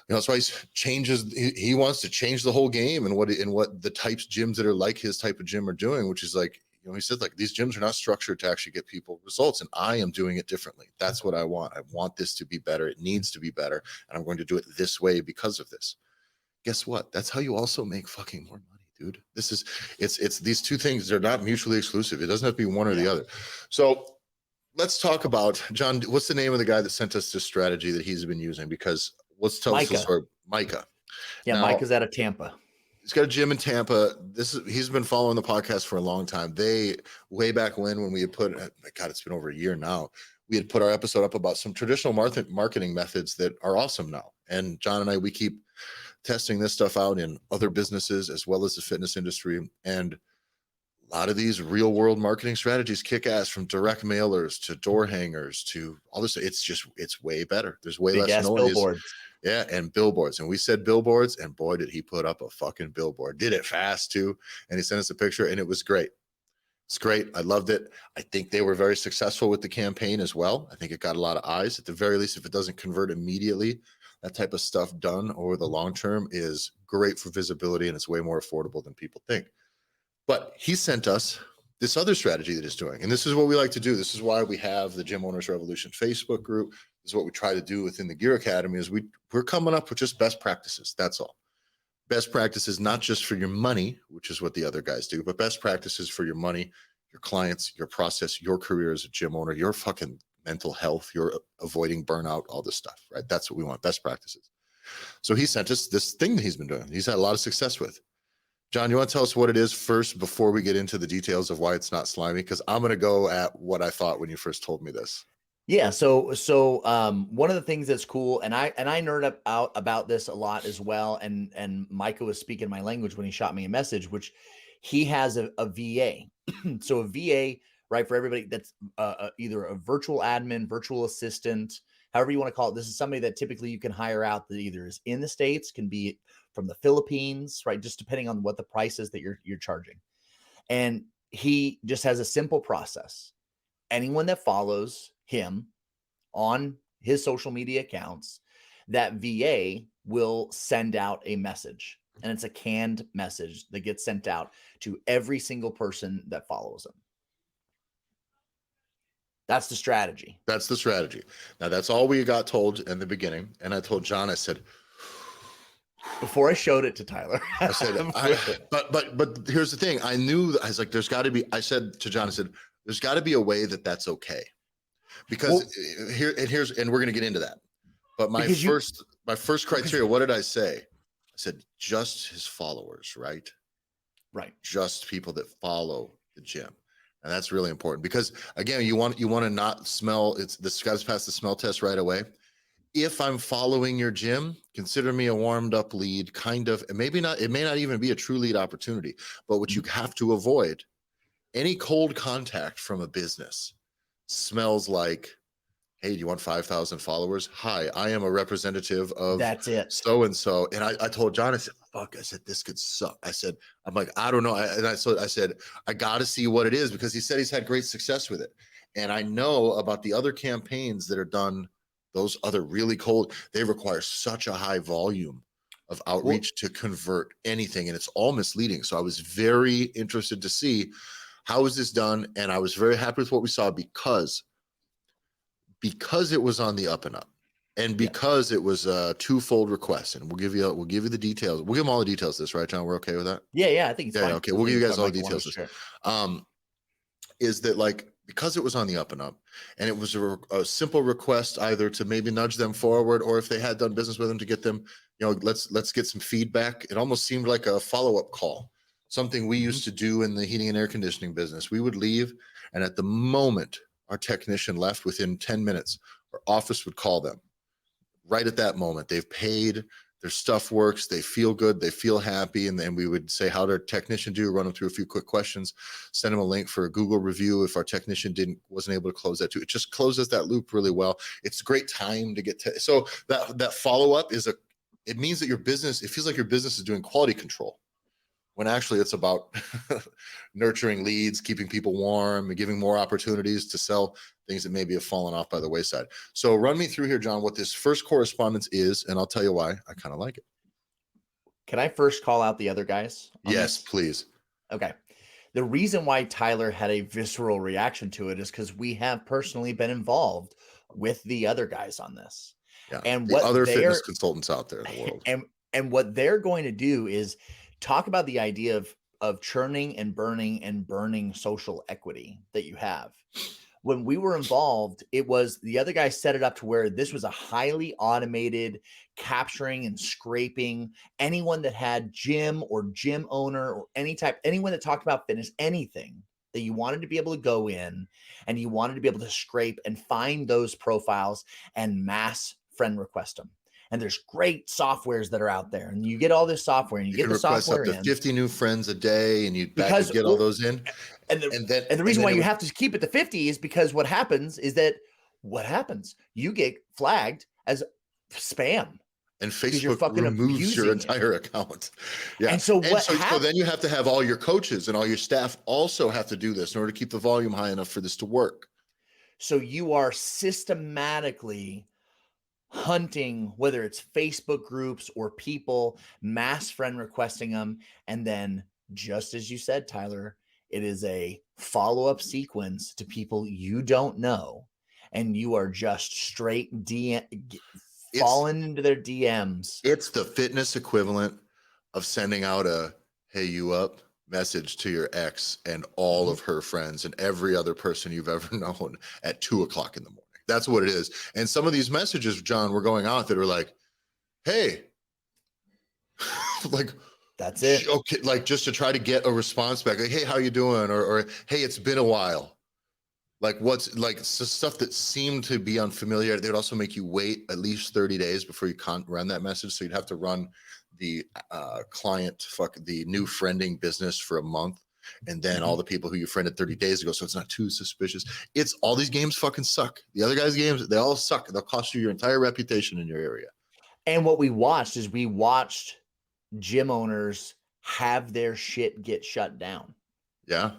S1: that's why he wants to change the whole game and what the types gyms that are like his type of gym are doing, which is like, he said like these gyms are not structured to actually get people results. And I am doing it differently. That's what I want. I want this to be better. It needs to be better. And I'm going to do it this way because of this. Guess what? That's how you also make fucking more money, dude. It's these two things. They're not mutually exclusive. It doesn't have to be one or the other. So let's talk about, John, what's the name of the guy that sent us this strategy that he's been using? Because let's tell us the story. Micah.
S2: Yeah, now, Micah's out of Tampa.
S1: He's got a gym in Tampa. He's been following the podcast for a long time. Way back when we had put, God, it's been over a year now. We had put our episode up about some traditional marketing methods that are awesome now. And John and I, we keep testing this stuff out in other businesses as well as the fitness industry. And a lot of these real world marketing strategies kick ass, from direct mailers to door hangers to all this. It's way better. There's way less noise.
S2: Billboards.
S1: Yeah. And billboards. And we said billboards, and boy, did he put up a fucking billboard. Did it fast too. And he sent us a picture and it was great. It's great. I loved it. I think they were very successful with the campaign as well. I think it got a lot of eyes. At the very least, if it doesn't convert immediately, that type of stuff done over the long term is great for visibility, and it's way more affordable than people think. But he sent us this other strategy that he's doing. And this is what we like to do. This is why we have the Gym Owners Revolution Facebook group. This is what we try to do within the Gear Academy is we're coming up with just best practices. That's all. Best practices, not just for your money, which is what the other guys do, but best practices for your money, your clients, your process, your career as a gym owner, your fucking mental health, your avoiding burnout, all this stuff, right? That's what we want, best practices. So he sent us this thing that he's been doing. He's had a lot of success with. John, you want to tell us what it is first before we get into the details of why it's not slimy? Because I'm going to go at what I thought when you first told me this.
S2: Yeah. So one of the things that's cool, and I nerd out about this a lot as well. And Micah was speaking my language when he shot me a message, which he has a VA. So a VA, right, for everybody that's either a virtual admin, virtual assistant, however you want to call it. This is somebody that typically you can hire out that either is in the States, can be from the Philippines, right? Just depending on what the price is that you're charging. And he just has a simple process. Anyone that follows him on his social media accounts, that VA will send out a message, and it's a canned message that gets sent out to every single person that follows them. That's the strategy.
S1: That's the strategy. Now, that's all we got told in the beginning. And I told John, I said,
S2: before I showed it to Tyler,
S1: I said, but here's the thing. I knew, I was like, there's got to be, I said to John, I said, there's got to be a way that that's okay. Because and we're going to get into that. But my first criteria, what did I say? I said, just his followers, right?
S2: Right.
S1: Just people that follow the gym. And that's really important because again, you want to not smell, this guy's passed the smell test right away. If I'm following your gym, consider me a warmed up lead, kind of, and maybe not, it may not even be a true lead opportunity, but what you have to avoid, any cold contact from a business smells like, hey, do you want 5,000 followers? Hi, I am a representative of
S2: that's it.
S1: So-and-so. And I told John, I said, fuck, I said, this could suck. I said, I'm like, I don't know. I said, I got to see what it is because he said he's had great success with it. And I know about the other campaigns that are done, those other really cold, they require such a high volume of outreach to convert anything. And it's all misleading. So I was very interested to see how is this done. And I was very happy with what we saw because it was on the up and up and because it was a twofold request. And we'll give you the details. We'll give them all the details of this, right, John? We're okay with that?
S2: Yeah. I think it's fine.
S1: Okay. We'll give you guys all the details. Is that like, because it was on the up and up and it was a simple request either to maybe nudge them forward or if they had done business with them to get them, let's get some feedback. It almost seemed like a follow-up call, something we used to do in the heating and air conditioning business. We would leave and at the moment our technician left, within 10 minutes, our office would call them. Right at that moment, they've paid, their stuff works, they feel good, they feel happy, and then we would say, how did our technician do? Run them through a few quick questions, send them a link for a Google review if our technician wasn't able to close that too. It just closes that loop really well. It's a great time to get to. So that follow-up it means that your business, it feels like your business is doing quality control, when actually it's about nurturing leads, keeping people warm, and giving more opportunities to sell things that maybe have fallen off by the wayside. So run me through here, John, what this first correspondence is, and I'll tell you why I kind of like it.
S2: Can I first call out the other guys?
S1: Yes, please.
S2: Okay. The reason why Tyler had a visceral reaction to it is because we have personally been involved with the other guys on this.
S1: Yeah,
S2: and
S1: the other fitness consultants out there in the world.
S2: And what they're going to do is talk about the idea of churning and burning social equity that you have. When we were involved, it was the other guy set it up to where this was a highly automated capturing and scraping anyone that had gym or gym owner or anyone that talked about fitness, anything that you wanted to be able to go in and you wanted to be able to scrape and find those profiles and mass friend request them. And there's great softwares that are out there, and you get all this software, and you get the software
S1: up to 50 new friends a day, and you get all those in.
S2: And the reason why you have to keep it to 50 is because what happens? You get flagged as spam.
S1: And Facebook removes your entire account. Yeah.
S2: And so
S1: so then you have to have all your coaches and all your staff also have to do this in order to keep the volume high enough for this to work.
S2: So you are systematically hunting, whether it's Facebook groups or people, mass friend requesting them. And then just as you said, Tyler, it is a follow-up sequence to people you don't know. And you are just straight falling into their DMs.
S1: It's the fitness equivalent of sending out a, hey, you up message to your ex and all of her friends and every other person you've ever known at 2:00 in the morning. That's what it is. And some of these messages, John, were going out that are like, hey, like,
S2: that's it.
S1: Okay. Like just to try to get a response back. Like, hey, how you doing? Or hey, it's been a while. Like what's like stuff that seemed to be unfamiliar. They'd also make you wait at least 30 days before you can't run that message. So you'd have to run the the new friending business for a month. And then all the people who you friended 30 days ago. So it's not too suspicious. It's all these games fucking suck. The other guys' games, they all suck. They'll cost you your entire reputation in your area.
S2: And what we watched gym owners have their shit get shut down.
S1: Yeah.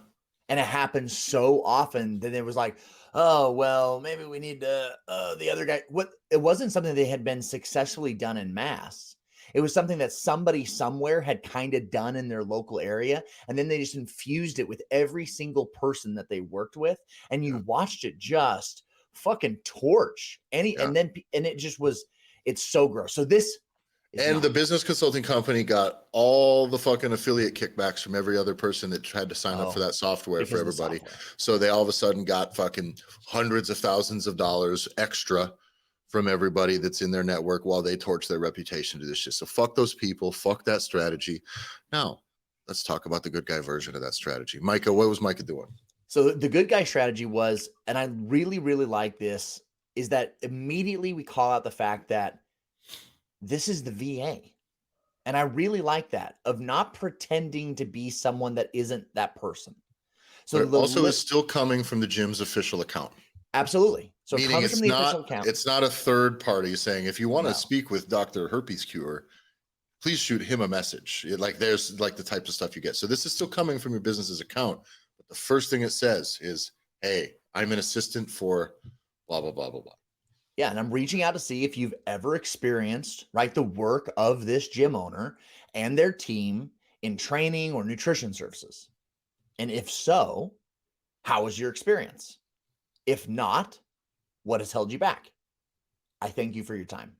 S2: And it happened so often that it was like, oh, well, maybe we need to, the other guy. What it wasn't something that had been successfully done in mass. It was something that somebody somewhere had kind of done in their local area. And then they just infused it with every single person that they worked with. And you
S1: Yeah.
S2: watched it just fucking torch
S1: Yeah.
S2: and it just was, it's so gross. So this is
S1: And
S2: not
S1: the
S2: that.
S1: business consulting company got all the fucking affiliate kickbacks from every other person that tried to sign up for
S2: Oh,
S1: that software for
S2: because of the
S1: everybody.
S2: software.
S1: So they all of a sudden got fucking hundreds of thousands of dollars extra from everybody that's in their network while they torch their reputation to this shit. So fuck those people, fuck that strategy. Now, let's talk about the good guy version of that strategy. Micah, what was Micah doing?
S2: So the good guy strategy was, and I really, really like this, is that immediately we call out the fact that this is the VA. And I really like that, of not pretending to be someone that isn't that person. So
S1: But it also is still coming from the gym's official account.
S2: absolutely. So it
S1: Meaning
S2: comes from the official account.
S1: it's not a third party saying, if you want
S2: No.
S1: to speak with Dr. Herpes Cure, please shoot him a message. Like there's like the types of stuff you get. So this is still coming from your business's account. But the first thing it says is, hey, I'm an assistant for blah, blah, blah, blah, blah.
S2: Yeah, and I'm reaching out to see if you've ever experienced, right, the work of this gym owner and their team in training or nutrition services. And if so, how was your experience? If not, what has held you back? I thank you for your time.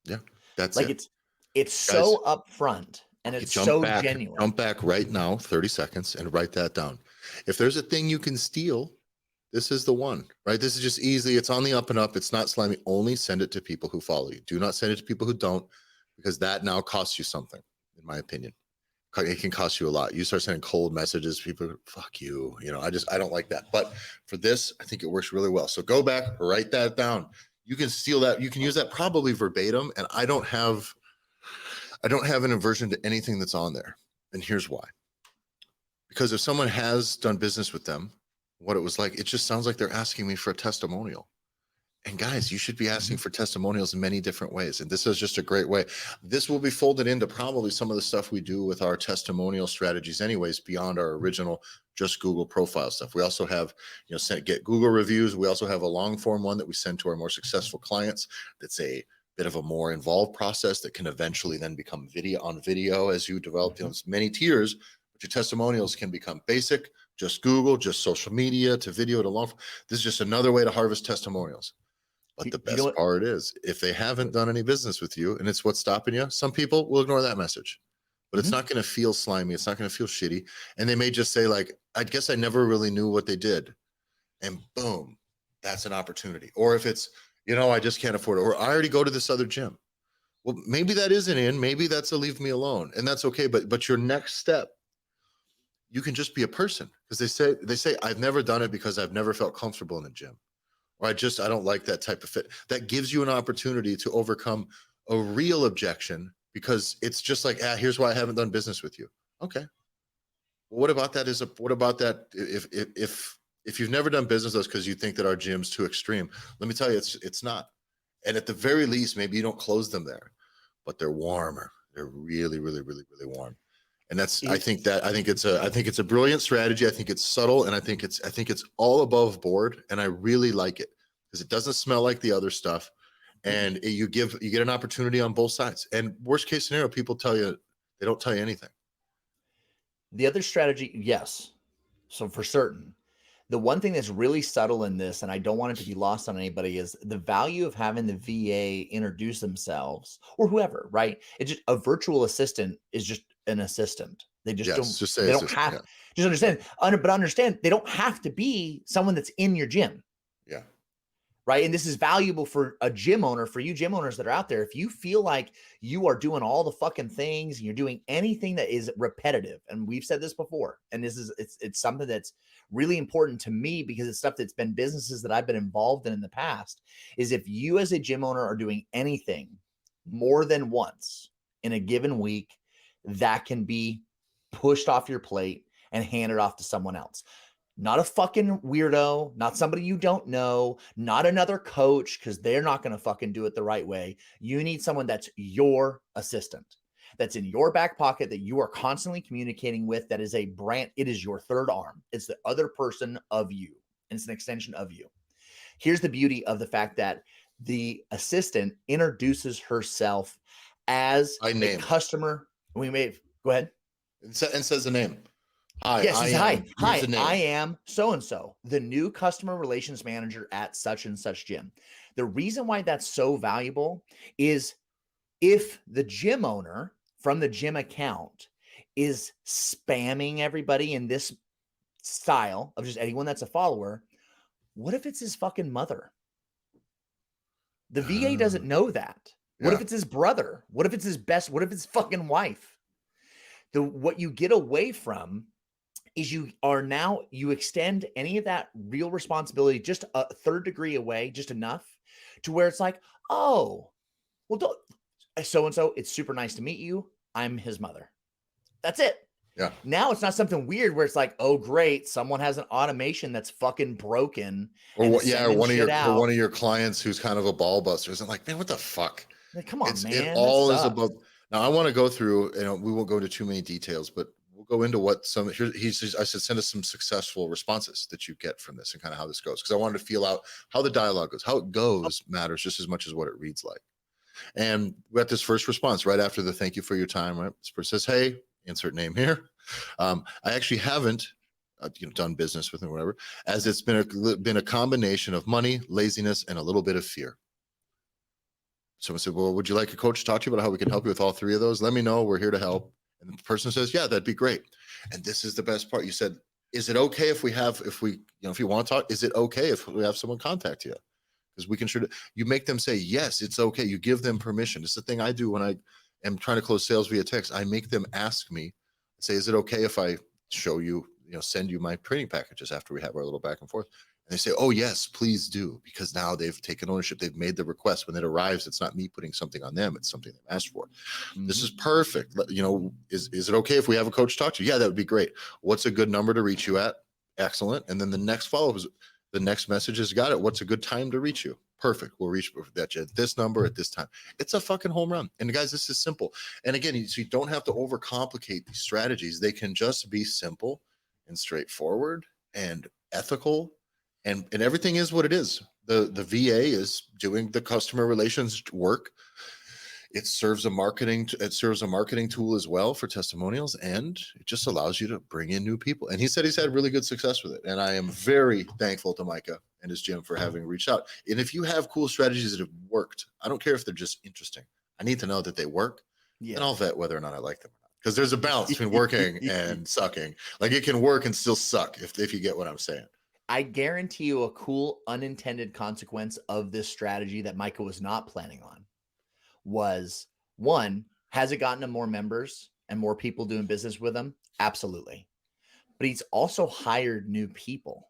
S1: Yeah, that's
S2: Like
S1: it.
S2: it's so upfront and it's so genuine.
S1: Jump back right now, 30 seconds, and write that down. If there's a thing you can steal, this is the one, right? This is just easy. It's on the up and up. It's not slimy. Only send it to people who follow you. Do not send it to people who don't, because that now costs you something, in my opinion. It can cost you a lot. You start sending cold messages, people, fuck you. You know, I don't like that. But for this, I think it works really well. So go back, write that down. You can steal that. You can use that probably verbatim. And I don't have an aversion to anything that's on there. And here's why. Because if someone has done business with them, what it was like, it just sounds like they're asking me for a testimonial. And guys, you should be asking for testimonials in many different ways. And this is just a great way. This will be folded into probably some of the stuff we do with our testimonial strategies anyways, beyond our original just Google profile stuff. We also have, get Google reviews. We also have a long form one that we send to our more successful clients. That's a bit of a more involved process that can eventually then become video as you develop many tiers. But your testimonials can become basic, just Google, just social media, to video, to long. This is just another way to harvest testimonials. But the best part is, if they haven't done any business with you and it's what's stopping you, some people will ignore that message. But it's not going to feel slimy. It's not going to feel shitty. And they may just say, like, I guess I never really knew what they did. And boom, that's an opportunity. Or if it's, I just can't afford it. Or I already go to this other gym. Well, maybe that isn't in. Maybe that's a leave me alone. And that's okay. But your next step, you can just be a person. Because they say, I've never done it because I've never felt comfortable in the gym. Or I don't like that type of fit. That gives you an opportunity to overcome a real objection, because it's just like, here's why I haven't done business with you. Okay. Well, what about that if you've never done business with us because you think that our gym's too extreme? Let me tell you, it's not. And at the very least, maybe you don't close them there, but they're warmer. They're really, really, really, really warm. And I think it's a brilliant strategy. I think it's subtle, and I think it's all above board, and I really like it because it doesn't smell like the other stuff, and you get an opportunity on both sides. And worst case scenario, people they don't tell you anything.
S2: The other strategy, yes. So for certain, the one thing that's really subtle in this, and I don't want it to be lost on anybody, is the value of having the VA introduce themselves, or whoever, right? It's just a virtual assistant is just an assistant. They just understand they don't have to be someone that's in your gym.
S1: Yeah.
S2: Right. And this is valuable for a gym owner, for you gym owners that are out there. If you feel like you are doing all the fucking things, and you're doing anything that is repetitive, and we've said this before, and it's something that's really important to me, because it's stuff that's been businesses that I've been involved in the past, is if you as a gym owner are doing anything more than once in a given week, that can be pushed off your plate and handed off to someone else. Not a fucking weirdo, not somebody you don't know, not another coach, because they're not going to fucking do it the right way. You need someone that's your assistant. that's in your back pocket that you are constantly communicating with, that is a brand. It is your third arm. It's the other person of you, and it's an extension of you. Here's the beauty of the fact that the assistant introduces herself as
S1: By
S2: a
S1: name.
S2: customer. We may go ahead.
S1: And says the name. Hi,
S2: Yes,
S1: I
S2: it's,
S1: am.
S2: hi,
S1: Here's
S2: hi.
S1: the name.
S2: I am so and so, the new customer relations manager at such and such gym. The reason why that's so valuable is if the gym owner from the gym account is spamming everybody in this style of just anyone that's a follower, what if it's his fucking mother? The VA doesn't know that. What if
S1: Yeah.
S2: it's his brother? What if it's his best? What if it's fucking wife? What you get away from is you extend any of that real responsibility just a third degree away, just enough to where it's like, oh, well, don't, so-and-so, it's super nice to meet you. I'm his mother. That's it.
S1: Yeah.
S2: Now it's not something weird where it's like, oh, great, someone has an automation that's fucking broken.
S1: Or
S2: and
S1: what?
S2: is
S1: Yeah. Or
S2: sending
S1: one of
S2: shit
S1: your
S2: out.
S1: one of your clients who's kind of a ball buster isn't like, man, what the fuck?
S2: Like, come on, man.
S1: It
S2: that
S1: all is
S2: sucks.
S1: about. Now I want to go through. We won't go into too many details, but we'll go into what some. I said send us some successful responses that you get from this and kind of how this goes, because I wanted to feel out how the dialogue goes. How it goes matters just as much as what it reads like. And we got this first response right after the thank you for your time. Right, this person says, "Hey, insert name here. I actually haven't." Done business with him, or whatever, as it's been a combination of money, laziness, and a little bit of fear. Someone said, well, would you like a coach to talk to you about how we can help you with all three of those? Let me know. We're here to help. And the person says, yeah, that'd be great. And this is the best part. You said, is it okay if you want to talk, is it okay if we have someone contact you? Because we can you make them say, yes, it's okay. You give them permission. It's the thing I do when I am trying to close sales via text. I make them ask me, say, is it okay if I show you, send you my training packages after we have our little back and forth? And they say, oh, yes, please do. Because now they've taken ownership. They've made the request. When it arrives, it's not me putting something on them. It's something they've asked for. Mm-hmm. This is perfect. Is it okay if we have a coach talk to you? Yeah, that would be great. What's a good number to reach you at? Excellent. And then the next follow-up is the next message is, got it. What's a good time to reach you? Perfect. We'll reach that at this number at this time. It's a fucking home run. And guys, this is simple. And again, so you don't have to overcomplicate these strategies. They can just be simple and straightforward and ethical. And everything is what it is. The VA is doing the customer relations work. It serves a marketing tool as well for testimonials, and it just allows you to bring in new people. And he said he's had really good success with it. And I am very thankful to Micah and his gym for having reached out. And if you have cool strategies that have worked, I don't care if they're just interesting. I need to know that they work, and I'll vet whether or not I like them. Because there's a balance between working and sucking. Like it can work and still suck if you get what I'm saying.
S2: I guarantee you a cool unintended consequence of this strategy that Micah was not planning on was, one, has it gotten him more members and more people doing business with him? Absolutely. But he's also hired new people.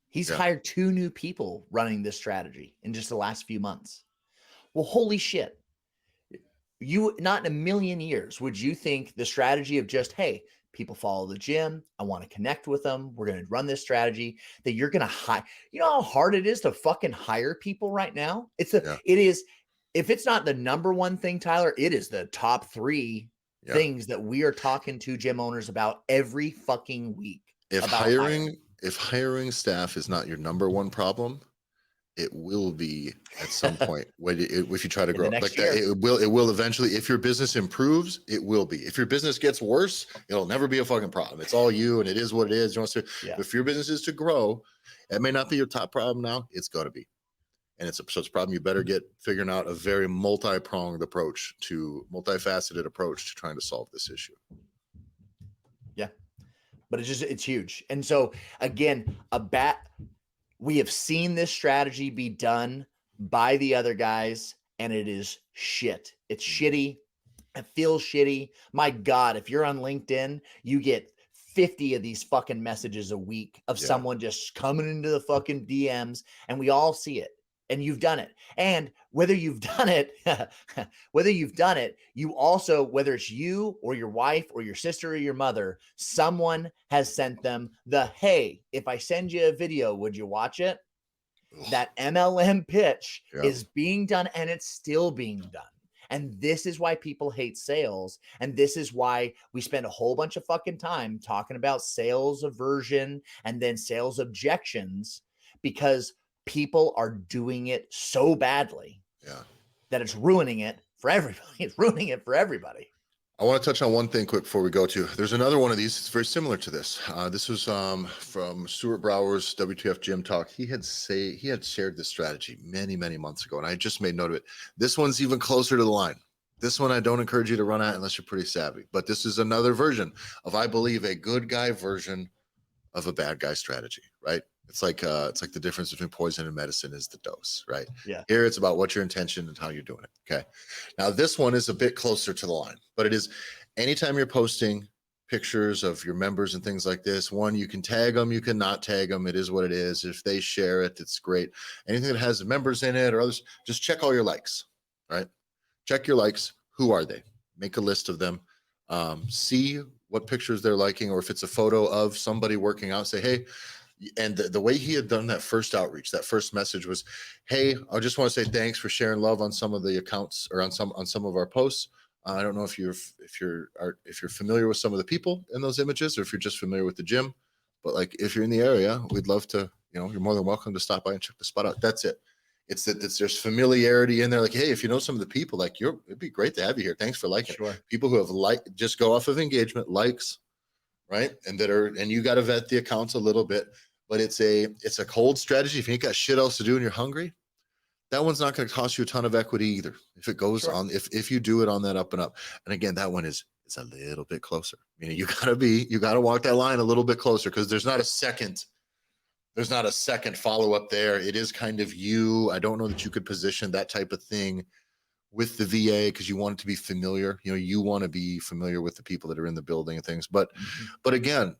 S2: He's hired 2 new people running this strategy in just the last few months. Well, holy shit. Not in a million years would you think the strategy of just, hey, people follow the gym, I want to connect with them, we're going to run this strategy, that you're going to hire. You know how hard it is to fucking hire people right now? It is, if it's not the number one thing, Tyler, it is the top 3 things that we are talking to gym owners about every fucking week.
S1: If hiring staff is not your number one problem, it will be at some point if you try to grow like that. It will eventually. If your business improves, it will be. If your business gets worse, it'll never be a fucking problem. It's all you, and it is what it is. If your business is to grow, it may not be your top problem now. It's going to be, and it's a problem you better get figuring out a very multi-faceted approach to trying to solve this issue.
S2: Yeah, but it's huge, and so again, we have seen this strategy be done by the other guys, and it is shit. It's shitty. It feels shitty. My God, if you're on LinkedIn, you get 50 of these fucking messages a week of someone just coming into the fucking DMs, and we all see it. And you've done it. And whether you've done it, you also, whether it's you or your wife or your sister or your mother, someone has sent them hey, if I send you a video, would you watch it? That MLM pitch is being done, and it's still being done. And this is why people hate sales. And this is why we spend a whole bunch of fucking time talking about sales aversion and then sales objections, because people are doing it so badly that it's ruining it for everybody. It's ruining it for everybody.
S1: I want to touch on one thing quick before we go to. There's another one of these. It's very similar to this. This was from Stuart Brower's WTF Gym Talk. He had shared this strategy many months ago, and I just made note of it. This one's even closer to the line. This one I don't encourage you to run at unless you're pretty savvy. But this is another version of, I believe, a good guy version of a bad guy strategy. Right? It's like the difference between poison and medicine is the dose. Right?
S2: Yeah.
S1: Here it's about what's your intention and how you're doing it. Okay. Now this one is a bit closer to the line, but it is anytime you're posting pictures of your members and things like this, one, you can tag them, you can not tag them. It is what it is. If they share it, it's great. Anything that has members in it or others, just check all your likes, right? Check your likes. Who are they? Make a list of them. See what pictures they're liking, or if it's a photo of somebody working out, say, hey. And the way he had done that first outreach, that first message was, hey, I just want to say thanks for sharing love on some of the accounts or on some of our posts. I don't know if you're familiar with some of the people in those images, or if you're just familiar with the gym, but like if you're in the area, we'd love to, you're more than welcome to stop by and check the spot out. That's it. It's that there's familiarity in there. Like, hey, if you know some of the people, like it'd be great to have you here. Thanks for liking.
S2: Sure.
S1: People who have just go off of engagement, likes, right? And you got to vet the accounts a little bit. But it's a cold strategy. If you ain't got shit else to do and you're hungry, that one's not going to cost you a ton of equity either. If it goes on, if you do it on that up and up. And again, that one is a little bit closer. Meaning you gotta walk that line a little bit closer, because there's not a second follow-up there. It is kind of you. I don't know that you could position that type of thing with the VA because you want it to be familiar. You want to be familiar with the people that are in the building and things. But again,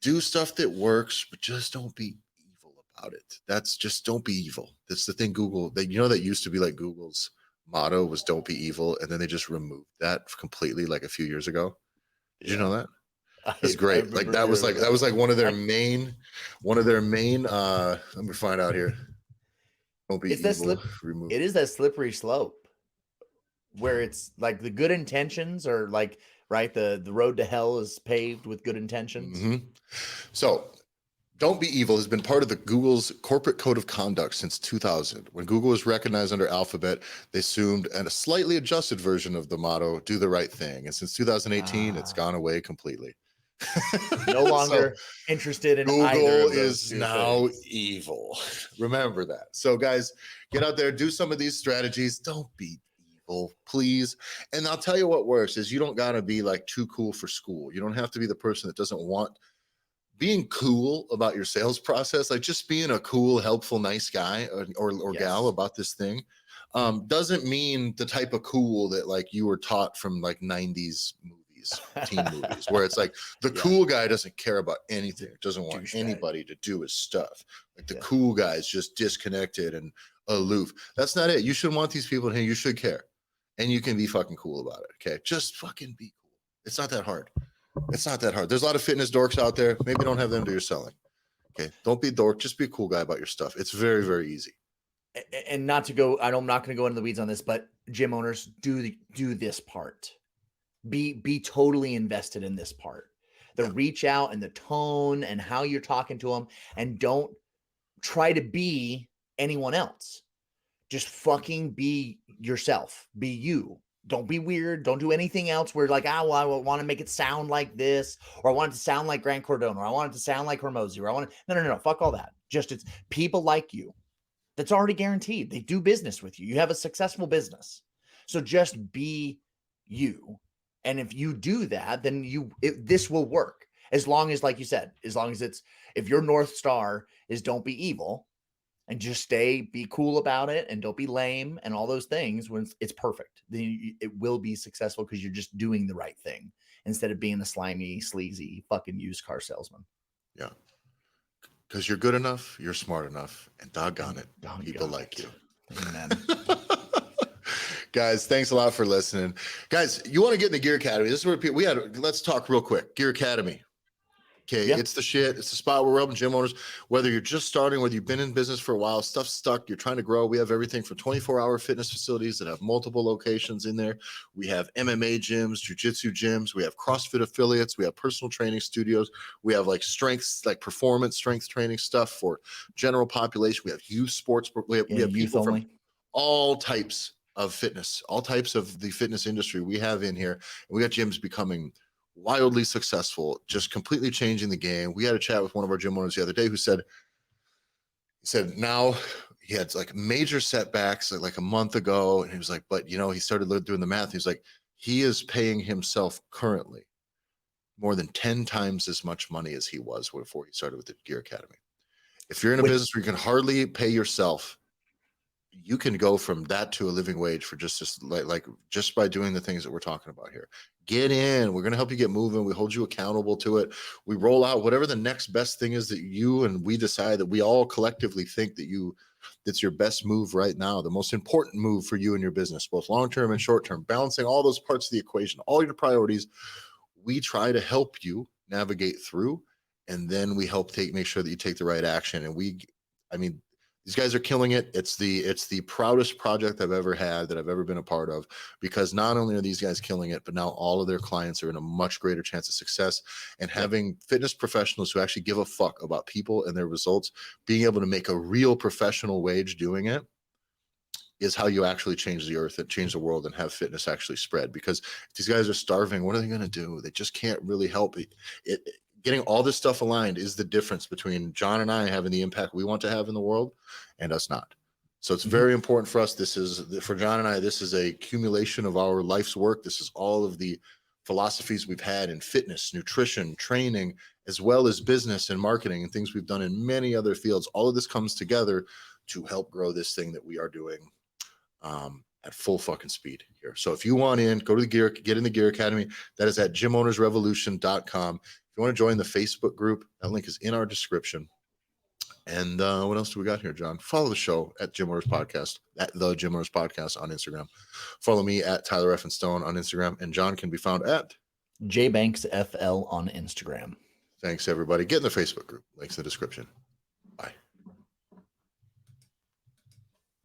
S1: do stuff that works, but just don't be evil about it. Don't be evil. That's the thing. Google, that used to be like Google's motto was "Don't be evil," and then they just removed that completely like a few years ago. Did you know that? That's great. Like that was like one of their main. Let me find out here. Don't be evil. Remove.
S2: It is that slippery slope where it's like the good intentions are like, right, the road to hell is paved with good intentions.
S1: Mm-hmm. So don't be evil has been part of the Google's corporate code of conduct since 2000. When Google was recognized under Alphabet, they assumed a slightly adjusted version of the motto, do the right thing. And since 2018, it's gone away completely.
S2: No longer interested in
S1: Google
S2: either of those
S1: is now
S2: things.
S1: evil. Remember that. So guys, get out there, do some of these strategies. Don't be evil, please. And I'll tell you what works is you don't got to be like too cool for school. You don't have to be the person that doesn't want being cool about your sales process, like just being a cool, helpful, nice guy or gal about this thing. Doesn't mean the type of cool that like you were taught from like 90s movies, teen movies, where it's like the cool guy doesn't care about anything, doesn't want anybody to do his stuff. Like the cool guy is just disconnected and aloof. That's not it. You should want these people to hear. You should care, and you can be fucking cool about it. Okay, just fucking be cool. It's not that hard. It's not that hard. There's a lot of fitness dorks out there. Maybe don't have them do your selling. Okay, don't be a dork. Just be a cool guy about your stuff. It's very, very easy.
S2: And not to go, I'm not going to go into the weeds on this, but gym owners do this part. Be totally invested in this part. The reach out and the tone and how you're talking to them, and don't try to be anyone else. Just fucking be yourself. Be you. Don't be weird. Don't do anything else where like, well, I want to make it sound like this, or I want it to sound like Grant Cardone, or I want it to sound like Hormozy, or I want to, no. Fuck all that. Just it's people like you. That's already guaranteed. They do business with you. You have a successful business. So just be you. And if you do that, then this will work. As long as, like you said, as long as if your North Star is don't be evil, and just be cool about it, and don't be lame and all those things, when it's perfect, then it will be successful because you're just doing the right thing instead of being a slimy, sleazy fucking used car salesman.
S1: Yeah. Because you're good enough, you're smart enough, and doggone it, people like you.
S2: Amen.
S1: Guys, thanks a lot for listening. Guys, you want to get in the Gear Academy. This is where let's talk real quick. Gear Academy. Okay.
S2: Yeah.
S1: It's the shit. It's the spot where we're helping gym owners, whether you're just starting, whether you've been in business for a while, stuff's stuck, you're trying to grow. We have everything from 24-hour fitness facilities that have multiple locations in there. We have MMA gyms, jujitsu gyms. We have CrossFit affiliates. We have personal training studios. We have like strengths, like performance strength training stuff for general population. We have youth sports. We have
S2: Youth
S1: people from
S2: only.
S1: all types of fitness, all types of the fitness industry we have in here. And we got gyms becoming wildly successful, just completely changing the game. We had a chat with one of our gym owners the other day who said now he had like major setbacks like a month ago. And he was like, but he started doing the math. He's like, he is paying himself currently more than 10 times as much money as he was before he started with the Gear Academy. If you're in a business where you can hardly pay yourself, you can go from that to a living wage for just by doing the things that we're talking about here. Get in. We're going to help you get moving. We hold you accountable to it. We roll out whatever the next best thing is that you and we decide that we all collectively think that's your best move right now, the most important move for you and your business, both long-term and short-term, balancing all those parts of the equation, all your priorities. We try to help you navigate through, and then we help make sure that you take the right action. And these guys are killing it. It's the proudest project I've ever had, that I've ever been a part of, because not only are these guys killing it, but now all of their clients are in a much greater chance of success. And having fitness professionals who actually give a fuck about people and their results, being able to make a real professional wage doing it, is how you actually change the earth and change the world and have fitness actually spread. Because if these guys are starving, what are they going to do? They just can't really help it. Getting all this stuff aligned is the difference between John and I having the impact we want to have in the world and us not. So it's very important for us. For John and I, this is a accumulation of our life's work. This is all of the philosophies we've had in fitness, nutrition, training, as well as business and marketing and things we've done in many other fields. All of this comes together to help grow this thing that we are doing at full fucking speed here. So if you want in, get in the Gear Academy. That is at gymownersrevolution.com. If you want to join the Facebook group, that link is in our description. And what else do we got here, John? Follow the show at Gym Owners Podcast, at the Gym Owners Podcast on Instagram. Follow me at Tyler F. and Stone on Instagram. And John can be found at
S2: JBanksFL on Instagram.
S1: Thanks, everybody. Get in the Facebook group. Links in the description.